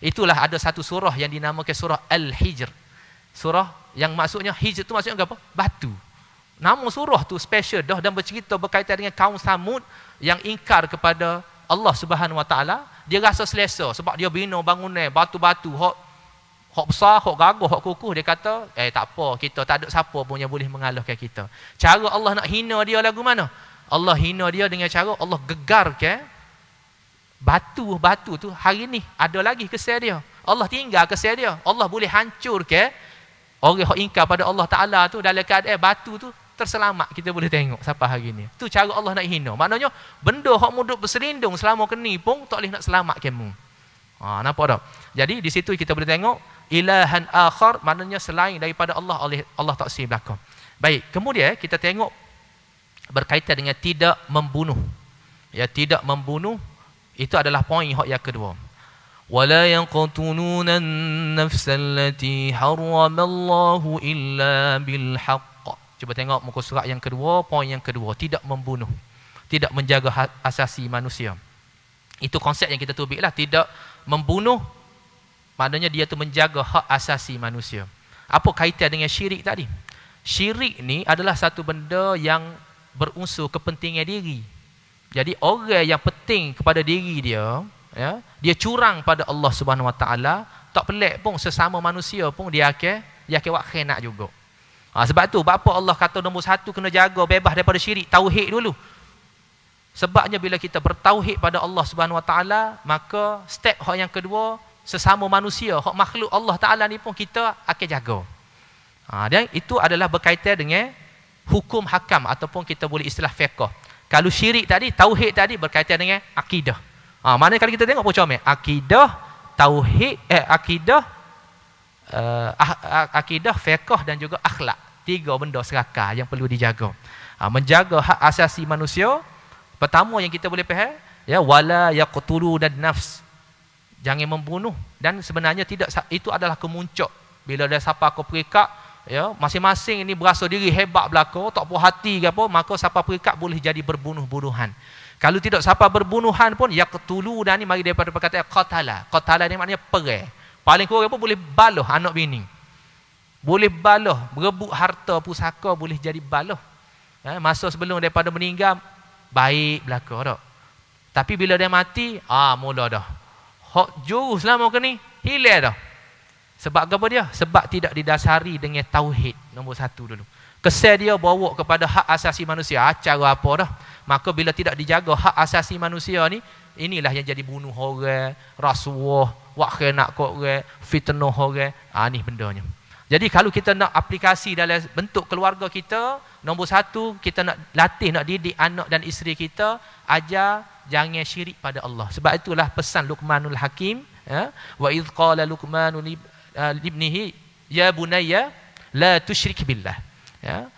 Itulah ada satu surah yang dinamakan surah Al-Hijr. Surah yang maksudnya hijr tu maksudnya apa? Batu. Nama surah tu special dah dan bercerita berkaitan dengan kaum Samud yang ingkar kepada Allah Subhanahu Wa Taala. Dia rasa selesa sebab dia bina bangunan batu-batu hok besar, hok gagah, hok kukuh. Dia kata, tak apa, kita tak ada siapa pun yang boleh mengalahkan kita. Cara Allah nak hina dia lagu mana? Allah hina dia dengan cara Allah gegarkan batu-batu tu. Hari ni ada lagi kesal dia. Allah tinggal kesal dia. Allah boleh hancurkan orang yang ingkar pada Allah Ta'ala tu dalam keadaan batu tu terselamat. Kita boleh tengok sampai hari ni. Tu cara Allah nak hina. Maknanya benda hak muduk berselindung selama keni pun tak boleh nak selamat kamu. Nampak tak? Jadi di situ kita boleh tengok ilahan akhar, maknanya selain daripada Allah, Allah tak sih belakang. Baik, kemudian kita tengok berkaitan dengan tidak membunuh. Ya, tidak membunuh itu adalah poin hak yang kedua. وَلَا يَقْتُلُونَ النَّفْسَ الَّتِي حَرَّمَ اللَّهُ إِلَّا بِالْحَقِّ. Cuba tengok muka surat yang kedua, poin yang kedua, tidak membunuh, tidak menjaga hak asasi manusia. Itu konsep yang kita tubiklah, tidak membunuh maknanya dia tu menjaga hak asasi manusia. Apa kaitan dengan syirik tadi? Syirik ni adalah satu benda yang berunsur kepentingan diri. Jadi orang yang penting kepada diri dia, ya, dia curang pada Allah Subhanahu Wa Taala, tak pelik pun sesama manusia pun dia akan buat khianat juga. Sebab tu bapa Allah kata nombor satu kena jaga bebas daripada syirik, tauhid dulu. Sebabnya bila kita bertauhid pada Allah Subhanahu Wa Taala, maka step hak yang kedua, sesama manusia, hak makhluk Allah Taala ni pun kita akan jaga. Dan itu adalah berkaitan dengan hukum hakam ataupun kita boleh istilah fiqh. Kalau syirik tadi, tauhid tadi berkaitan dengan akidah. Maknanya kalau kita tengok macam ni, akidah, tauhid, akidah, fiqh dan juga akhlak. 3 benda serakah yang perlu dijaga. Menjaga hak asasi manusia. Pertama yang kita boleh faham, ya, wala yaqtulu dan nafs. Jangan membunuh, dan sebenarnya tidak, itu adalah kemuncak. Bila ada siapa kau perikat, ya, masing-masing ini berasa diri hebat belaka, tak puas hati ke apa, maka siapa perikat boleh jadi berbunuh-bunuhan. Kalau tidak siapa berbunuhan pun yaqtulu, dan ni mari daripada perkataan qatala. Qatala ni maknanya perang. Paling kurang apa, boleh baloh anak bini. Boleh baloh, berebut harta pusaka, boleh jadi baloh. Masa sebelum daripada meninggal baik belaka tak. Tapi bila dia mati, mula dah. Hak juru selama ke ni hilang dah. Sebab apa dia? Sebab tidak didasari dengan tauhid nombor 1 dulu. Kesal dia bawa kepada hak asasi manusia. Cara apa dah? Maka bila tidak dijaga hak asasi manusia ni, inilah yang jadi bunuh orang, rasuah, buat khianat kat orang, fitnah orang. Ni bendanya. Jadi kalau kita nak aplikasi dalam bentuk keluarga kita, nombor 1 kita nak latih, nak didik anak dan isteri kita, ajar jangan syirik pada Allah. Sebab itulah pesan Luqmanul Hakim, ya, wa idh qala Luqmanu libnihi ya bunayya la tusyrik billah. Ya.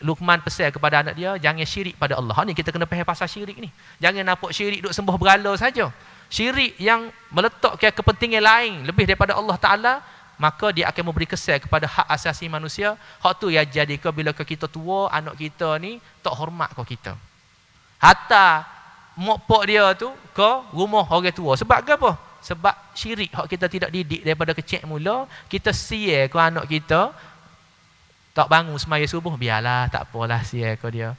Luqman pesan kepada anak dia, jangan syirik pada Allah. Ni kita kena faham pasal syirik ni. Jangan nampak syirik duk sembah berhala saja. Syirik yang meletakkan kepentingan lain lebih daripada Allah Taala, maka dia akan memberi kesan kepada hak asasi manusia. Hak tu yang jadi ke bila kita tua, anak kita ni tak hormat ke kita. Hatta mak pak dia tu ke rumah orang tua. Sebab apa? Sebab syirik hak kita tidak didik daripada kecil mula, kita sia ke anak kita. Tak bangun semaya subuh, biarlah, tak apalah, sia ke dia.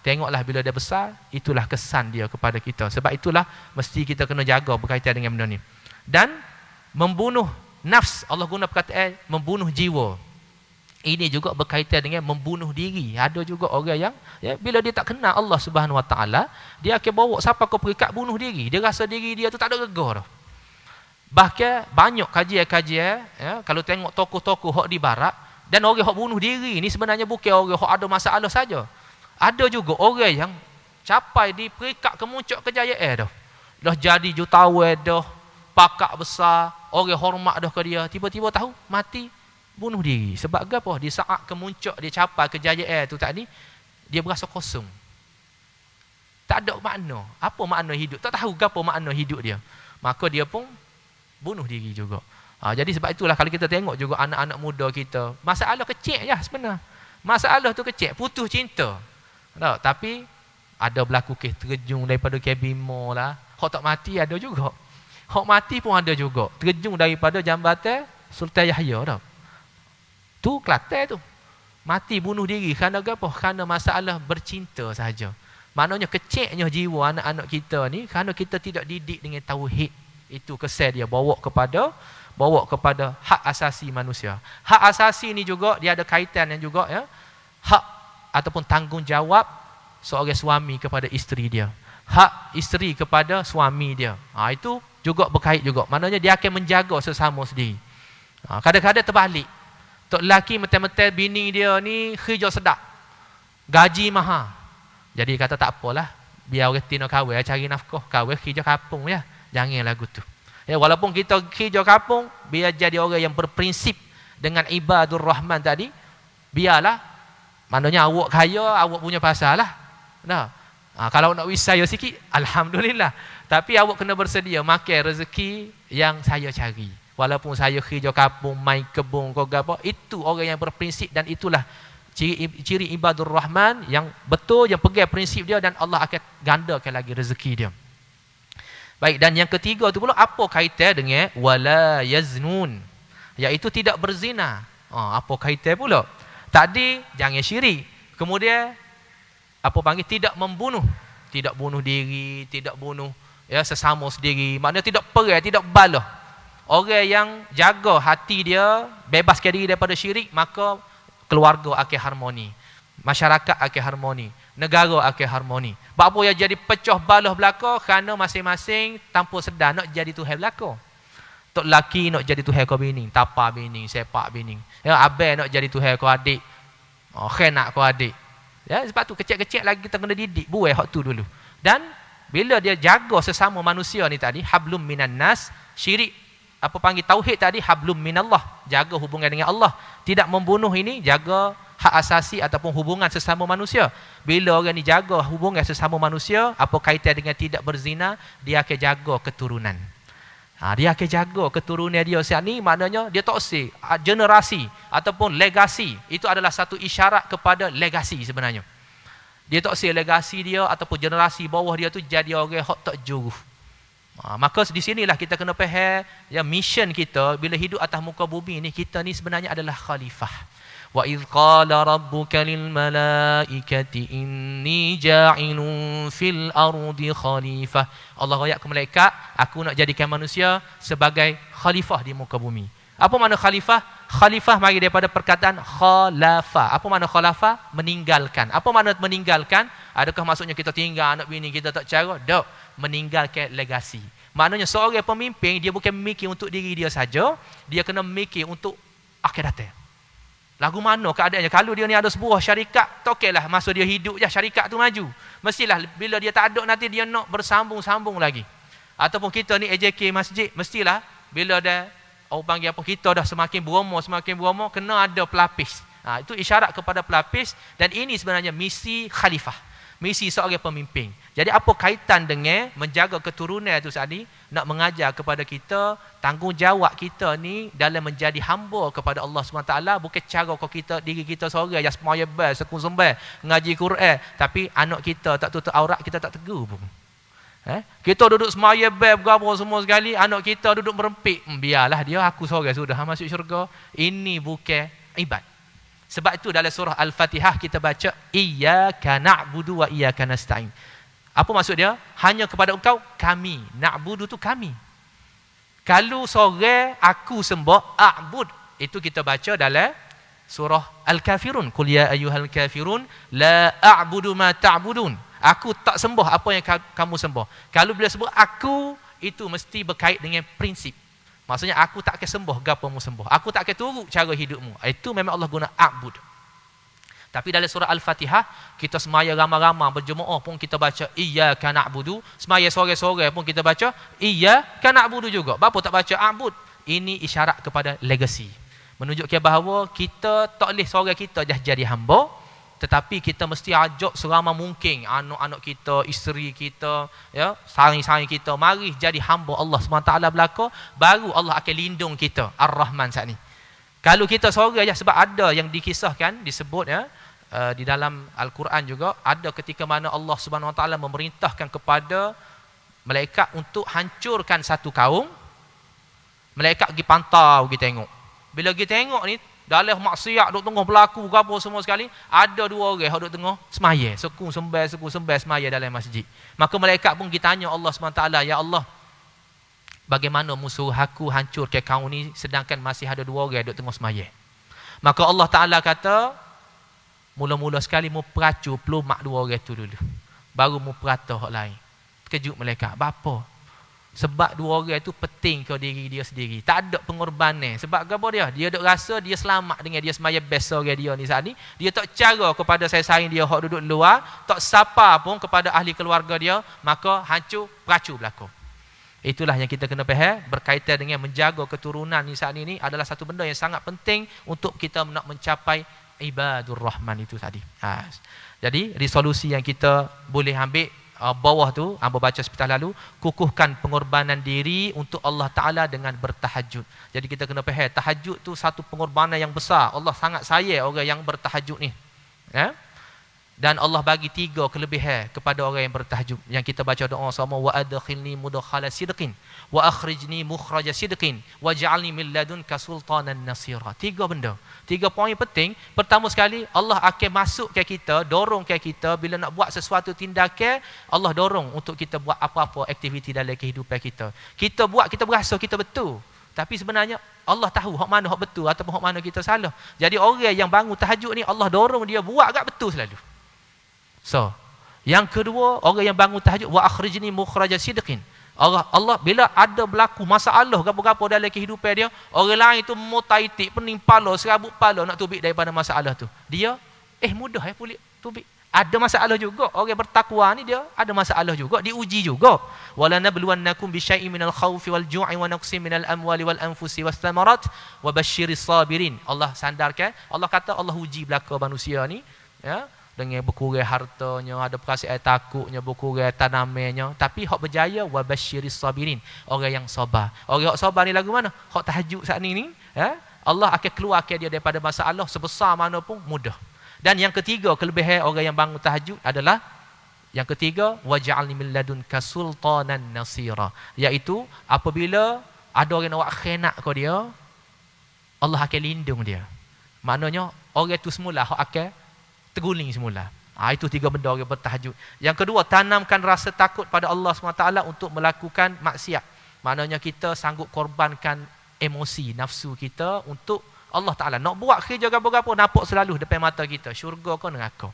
Tengoklah bila dia besar, itulah kesan dia kepada kita. Sebab itulah mesti kita kena jaga berkaitan dengan benda ni. Dan membunuh nafs, Allah guna perkataan membunuh jiwa. Ini juga berkaitan dengan membunuh diri. Ada juga orang yang, ya, bila dia tak kenal Allah Subhanahu Wa Taala, dia akan bawa siapa ke perikat bunuh diri. Dia rasa diri dia tu tak ada rega dah. Bahkan banyak kajian-kajian, ya, kalau tengok tokoh-tokoh hak di barat, dan orang hak bunuh diri ni sebenarnya bukan orang hak ada masalah saja. Ada juga orang yang capai di peringkat kemuncak kejayaan dah. Dah jadi jutawan dah, pakak besar, orang hormat dah ke dia, tiba-tiba tahu mati bunuh diri. Sebab apa? Di saat kemuncak dia capai kejayaan tu tadi, dia berasa kosong. Tak ada makna. Apa makna hidup? Tak tahu apa makna hidup dia. Maka dia pun bunuh diri juga. Jadi sebab itulah kalau kita tengok juga anak-anak muda kita, masalah kecil je sebenarnya. Masalah tu kecil, putus cinta. Tak? Tapi ada berlaku kes terjun daripada kabin mall lah. Hak tak mati ada juga. Hak mati pun ada juga. Terjun daripada jambatan Sultan Yahya dah. Tu Kelantan tu. Mati bunuh diri kerana apa? Kerana masalah bercinta sahaja. Maknanya kecilnya jiwa anak-anak kita ni kerana kita tidak didik dengan tauhid. Itu kesal dia bawa kepada hak asasi manusia. Hak asasi ni juga dia ada kaitan yang juga ya. Hak ataupun tanggungjawab seorang suami kepada isteri dia. Hak isteri kepada suami dia. Itu juga berkait juga. Maknanya dia akan menjaga sesama sendiri. Kadang-kadang terbalik. Tok lelaki metel-metel bini dia ni kerja sedap. Gaji mahal. Jadi kata tak apalah, biar orang tina kahwin cari nafkah, kahwin kerja kampung ya. Jangan lagu tu. Ya, walaupun kita kerja kampung, biar jadi orang yang berprinsip dengan ibadur rahman tadi, biarlah. Maknanya awak kaya, awak punya pasal lah. Nah. Kalau nak wisaya sikit, alhamdulillah. Tapi awak kena bersedia makan rezeki yang saya cari. Walaupun saya kerja kampung, main kebun, kau apa, itu orang yang berprinsip dan itulah ciri ibadur rahman yang betul, yang pegang prinsip dia dan Allah akan gandakan lagi rezeki dia. Baik, dan yang ketiga tu pula apa kaitan dengan wala yaznun, iaitu tidak berzina. Apa kaitan pula? Tadi jangan syirik. Kemudian apa panggil tidak membunuh, tidak bunuh diri, tidak bunuh ya sesama sendiri. Maknanya tidak perang, tidak balah. Orang yang jaga hati dia, bebaskan diri daripada syirik, maka keluarga akan harmoni, masyarakat akan harmoni, negara akan harmoni. Apa yang jadi pecah balah belaka kerana masing-masing tanpa sedar nak jadi Tuhan belaka. Tok laki nak jadi Tuhan kau bini, tapa bini, sepak bini. Ya, abang nak jadi Tuhan kau adik. Khenak kau adik. Ya, sebab tu kecil-kecil lagi kita kena didik buai hak tu dulu. Dan bila dia jaga sesama manusia ni tadi, hablum minan nas, syirik apa panggil tauhid tadi hablum minallah, jaga hubungan dengan Allah, tidak membunuh ini, jaga hak asasi ataupun hubungan sesama manusia. Bila orang ni jaga hubungan sesama manusia, apa kaitan dengan tidak berzina, dia akan jaga keturunan. Dia akan jaga keturunan dia siap ni, maknanya dia toksik generasi ataupun legasi. Itu adalah satu isyarat kepada legasi sebenarnya. Dia toksik legasi dia ataupun generasi bawah dia tu jadi orang hak tak juruh. Maka di sinilah kita kena faham ya, mission kita bila hidup atas muka bumi ni, kita ni sebenarnya adalah khalifah. Wa idz qala rabbuka lil malaikati inni ja'ilun fil ardi khalifah. Allah ayat ke malaikat, aku nak jadikan manusia sebagai khalifah di muka bumi. Apa makna khalifah? Khalifah mari daripada perkataan khalafa. Apa makna khalafa? Meninggalkan. Apa makna meninggalkan? Adakah maksudnya kita tinggal anak bini kita tak cara? Tak. Meninggalkan legasi. Maknanya seorang pemimpin dia bukan memikir untuk diri dia saja, dia kena memikir untuk akhirat. Lagu mana keadaannya? Kalau dia ni ada sebuah syarikat, tokeylah masa dia hidup je syarikat tu maju. Mestilah bila dia tak ada nanti dia nak bersambung-sambung lagi. Ataupun kita ni AJK masjid, mestilah bila dah orang panggil apa, kita dah semakin beromo, kena ada pelapis. Itu isyarat kepada pelapis, dan ini sebenarnya misi khalifah, misi seorang pemimpin. Jadi apa kaitan dengan menjaga keturunan itu tadi? Nak mengajar kepada kita tanggungjawab kita ni dalam menjadi hamba kepada Allah SWT. Bukan cara kau kita diri kita seorang yang semaya bel, sekun sembah, ngaji Quran, tapi anak kita tak tutup aurat, kita tak tegur pun. Kita duduk semaya bel berapa semua sekali, anak kita duduk merempik, biarlah dia, aku seorang sudah masuk syurga. Ini bukan ibad. Sebab itu dalam surah Al-Fatihah kita baca iyyaka na'budu wa iyyaka nasta'in. Apa maksud dia? Hanya kepada engkau kami. Na'budu tu kami. Kalau seorang aku sembah, a'bud, itu kita baca dalam surah Al-Kafirun. Qul ya ayyuhal kafirun la a'budu ma ta'budun. Aku tak sembah apa yang kamu sembah. Kalau bila sebut aku, itu mesti berkait dengan prinsip. Maksudnya aku tak akan sembah gapamu sembah. Aku tak akan turut cara hidupmu. Itu memang Allah guna a'bud. Tapi dalam surah Al-Fatihah, kita semaya ramai-ramai berjemaah pun kita baca iyyaka na'budu. Semaya sore-sore pun kita baca iyyaka na'budu juga. Bapa tak baca a'bud. Ini isyarat kepada legacy. Menunjukkan bahawa kita tak boleh seorang kita dah jadi hamba. tetapi kita mesti ajak seramai mungkin anak-anak kita, isteri kita, ya, saing-saing kita, mari jadi hamba Allah SWT belaka, baru Allah akan lindung kita. Ar-Rahman saat ni. Kalau kita sorang aja, sebab ada yang dikisahkan, disebut ya, di dalam Al-Quran juga, ada ketika mana Allah SWT memerintahkan kepada malaikat untuk hancurkan satu kaum. Malaikat pergi pantau, pergi tengok. Bila pergi tengok ni, dalam maksiat duk tengah berlaku apa semua sekali, ada dua orang yang duk tengah semaya, seku sembah semaya dalam masjid. Maka malaikat pun kita tanya Allah SWT, ya Allah, bagaimana musuh aku hancur ke kaum ni sedangkan masih ada dua orang duk tengah semaya. Maka Allah Ta'ala kata, mula-mula sekali mu peracu pelumak dua orang tu dulu, baru mu perata hak lain. Terkejut malaikat, apa? Sebab dua orang itu penting ke diri dia sendiri. Tak ada pengorbanan. Sebab apa dia? Dia duk rasa dia selamat dengan dia semaya best orang dia ni saat ni. Dia tak cara kepada saing dia hak duduk luar, tak sapa pun kepada ahli keluarga dia, maka hancur peracu berlaku. Itulah yang kita kena faham berkaitan dengan menjaga keturunan ni saat ini adalah satu benda yang sangat penting untuk kita nak mencapai ibadur rahman itu tadi. Jadi resolusi yang kita boleh ambil bawah tu, hamba baca sebentar lalu, kukuhkan pengorbanan diri untuk Allah Ta'ala dengan bertahajud. Jadi kita kena faham, tahajud tu satu pengorbanan yang besar. Allah sangat sayang orang yang bertahajud ni. Ya? Dan Allah bagi 3 kelebihan kepada orang yang bertahajud. Yang kita baca doa sama, wa adkhilni mudkhala sidqin wa akhrijni mukhraja sidqin waj'alni min ladunka sultanan nasira. 3 benda. 3 poin penting. Pertama sekali, Allah akan masuk ke kita, dorong ke kita bila nak buat sesuatu tindakan, Allah dorong untuk kita buat apa-apa aktiviti dalam kehidupan kita. Kita buat, kita berasa kita betul. Tapi sebenarnya Allah tahu hak mana hak betul ataupun hak mana kita salah. Jadi orang yang bangun tahajud ni, Allah dorong dia buat agak betul selalu. So, yang kedua, orang yang bangun tahajud, wa akhrijni mukhraja sidqin. Allah bila ada berlaku masalah gapo-gapo dalam kehidupan dia, orang lain tu mutaitik, pening pala, serabut pala nak tubik daripada masalah tu. Dia mudah pulih tubik. Ada masalah juga. Orang bertakwa ni dia ada masalah juga, diuji juga. Wala nabluwannakum bisyai'in minal khaufi wal ju'i wa naqsin minal amwali wal anfusi was thamarat wa basyiris sabirin. Allah sandarkan, Allah kata Allah uji belaka manusia ni, ya, dengan berkurang hartanya, ada perasaan takutnya, berkurang tanamannya, tapi hak berjaya wa basyiris sabirin, orang yang sabar. Orang hak sabar ni lagu mana? Hak tahajud saat ni, ya, Allah akan keluarkan dia daripada masalah sebesar mana pun mudah. Dan yang ketiga, kelebihan orang yang bangun tahajud adalah yang ketiga, waj'alni min ladunka sultanan nasira, iaitu apabila ada orang nak buat khianat ke dia, Allah akan lindung dia. Maknanya orang tu semula hak akan terguling semula. Itu 3 benda orang bertahajud. Yang kedua, tanamkan rasa takut pada Allah SWT untuk melakukan maksiat. Maknanya kita sanggup korbankan emosi, nafsu kita untuk Allah Ta'ala. Nak buat kerja apa-apa, nampak selalu depan mata kita, syurga ke neraka.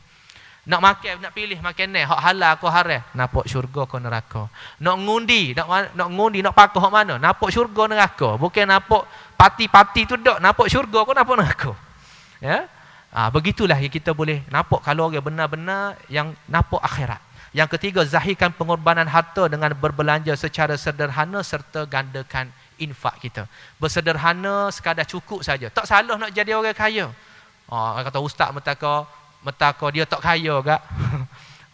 Nak makan, nak pilih makanan, hak halal ke haram, nampak syurga ke neraka. Nak ngundi, nak pakai hak mana, nampak syurga neraka. Bukan nampak parti-parti tu dak, nampak syurga ke nampak neraka. Ya? Begitulah yang kita boleh nampak kalau orang benar-benar yang nampak akhirat. Yang ketiga, zahirkan pengorbanan harta dengan berbelanja secara sederhana serta gandakan infak kita. Bersederhana sekadar cukup saja. Tak salah nak jadi orang kaya. Kata ustaz metaka dia tak kaya gak.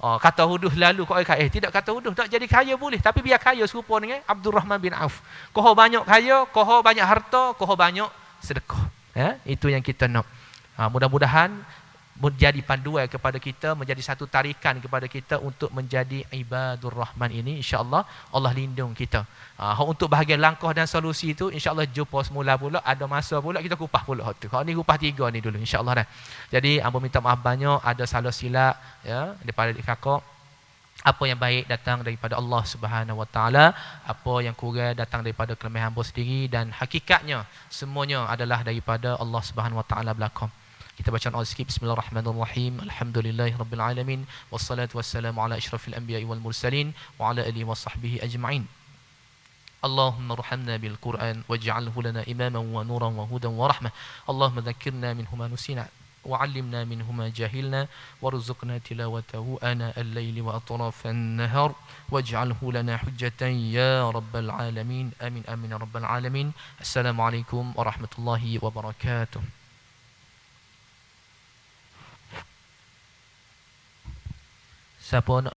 Kata huduh lalu kau kaya. Tidak kata huduh, tak jadi kaya boleh, tapi biar kaya serupa dengan Abdul Rahman bin Auf. Kau banyak kaya, kau banyak harta, kau banyak sedekah. Ya, itu yang kita nak. Mudah-mudahan menjadi panduan kepada kita, menjadi satu tarikan kepada kita untuk menjadi ibadur rahman ini. InsyaAllah Allah lindung kita. Untuk bahagian langkah dan solusi itu, insyaAllah jumpa semula pula, ada masa pula kita kupah pula tu. Kalau ni kupah 3 ni dulu, insyaAllah dah. Jadi hamba minta maaf banyak, ada salah silap ya daripada kakak. Apa yang baik datang daripada Allah Subhanahu Wa Taala, apa yang kurang datang daripada kelemahan hamba sendiri, dan hakikatnya semuanya adalah daripada Allah Subhanahu Wa Taala belaka. Kita baca doa sikit. Bismillahirrahmanirrahim. Alhamdulillahirabbil alamin wassalatu wassalamu ala asyrafil anbiya'i wal mursalin wa ala alihi washabbihi ajma'in. Allahumma arhamna bil Qur'an waj'alhu lana imaman wa nuran wa hudan wa rahmah. Allahumma dhakkirna minhu ma nusina وعلمنا منه ما جهلنا وارزقنا تلاوته آناء الليل وأطراف النهار واجعله لنا حجة يا رب العالمين آمين آمين يا رب العالمين. السلام عليكم ورحمة الله وبركاته. Siapa nak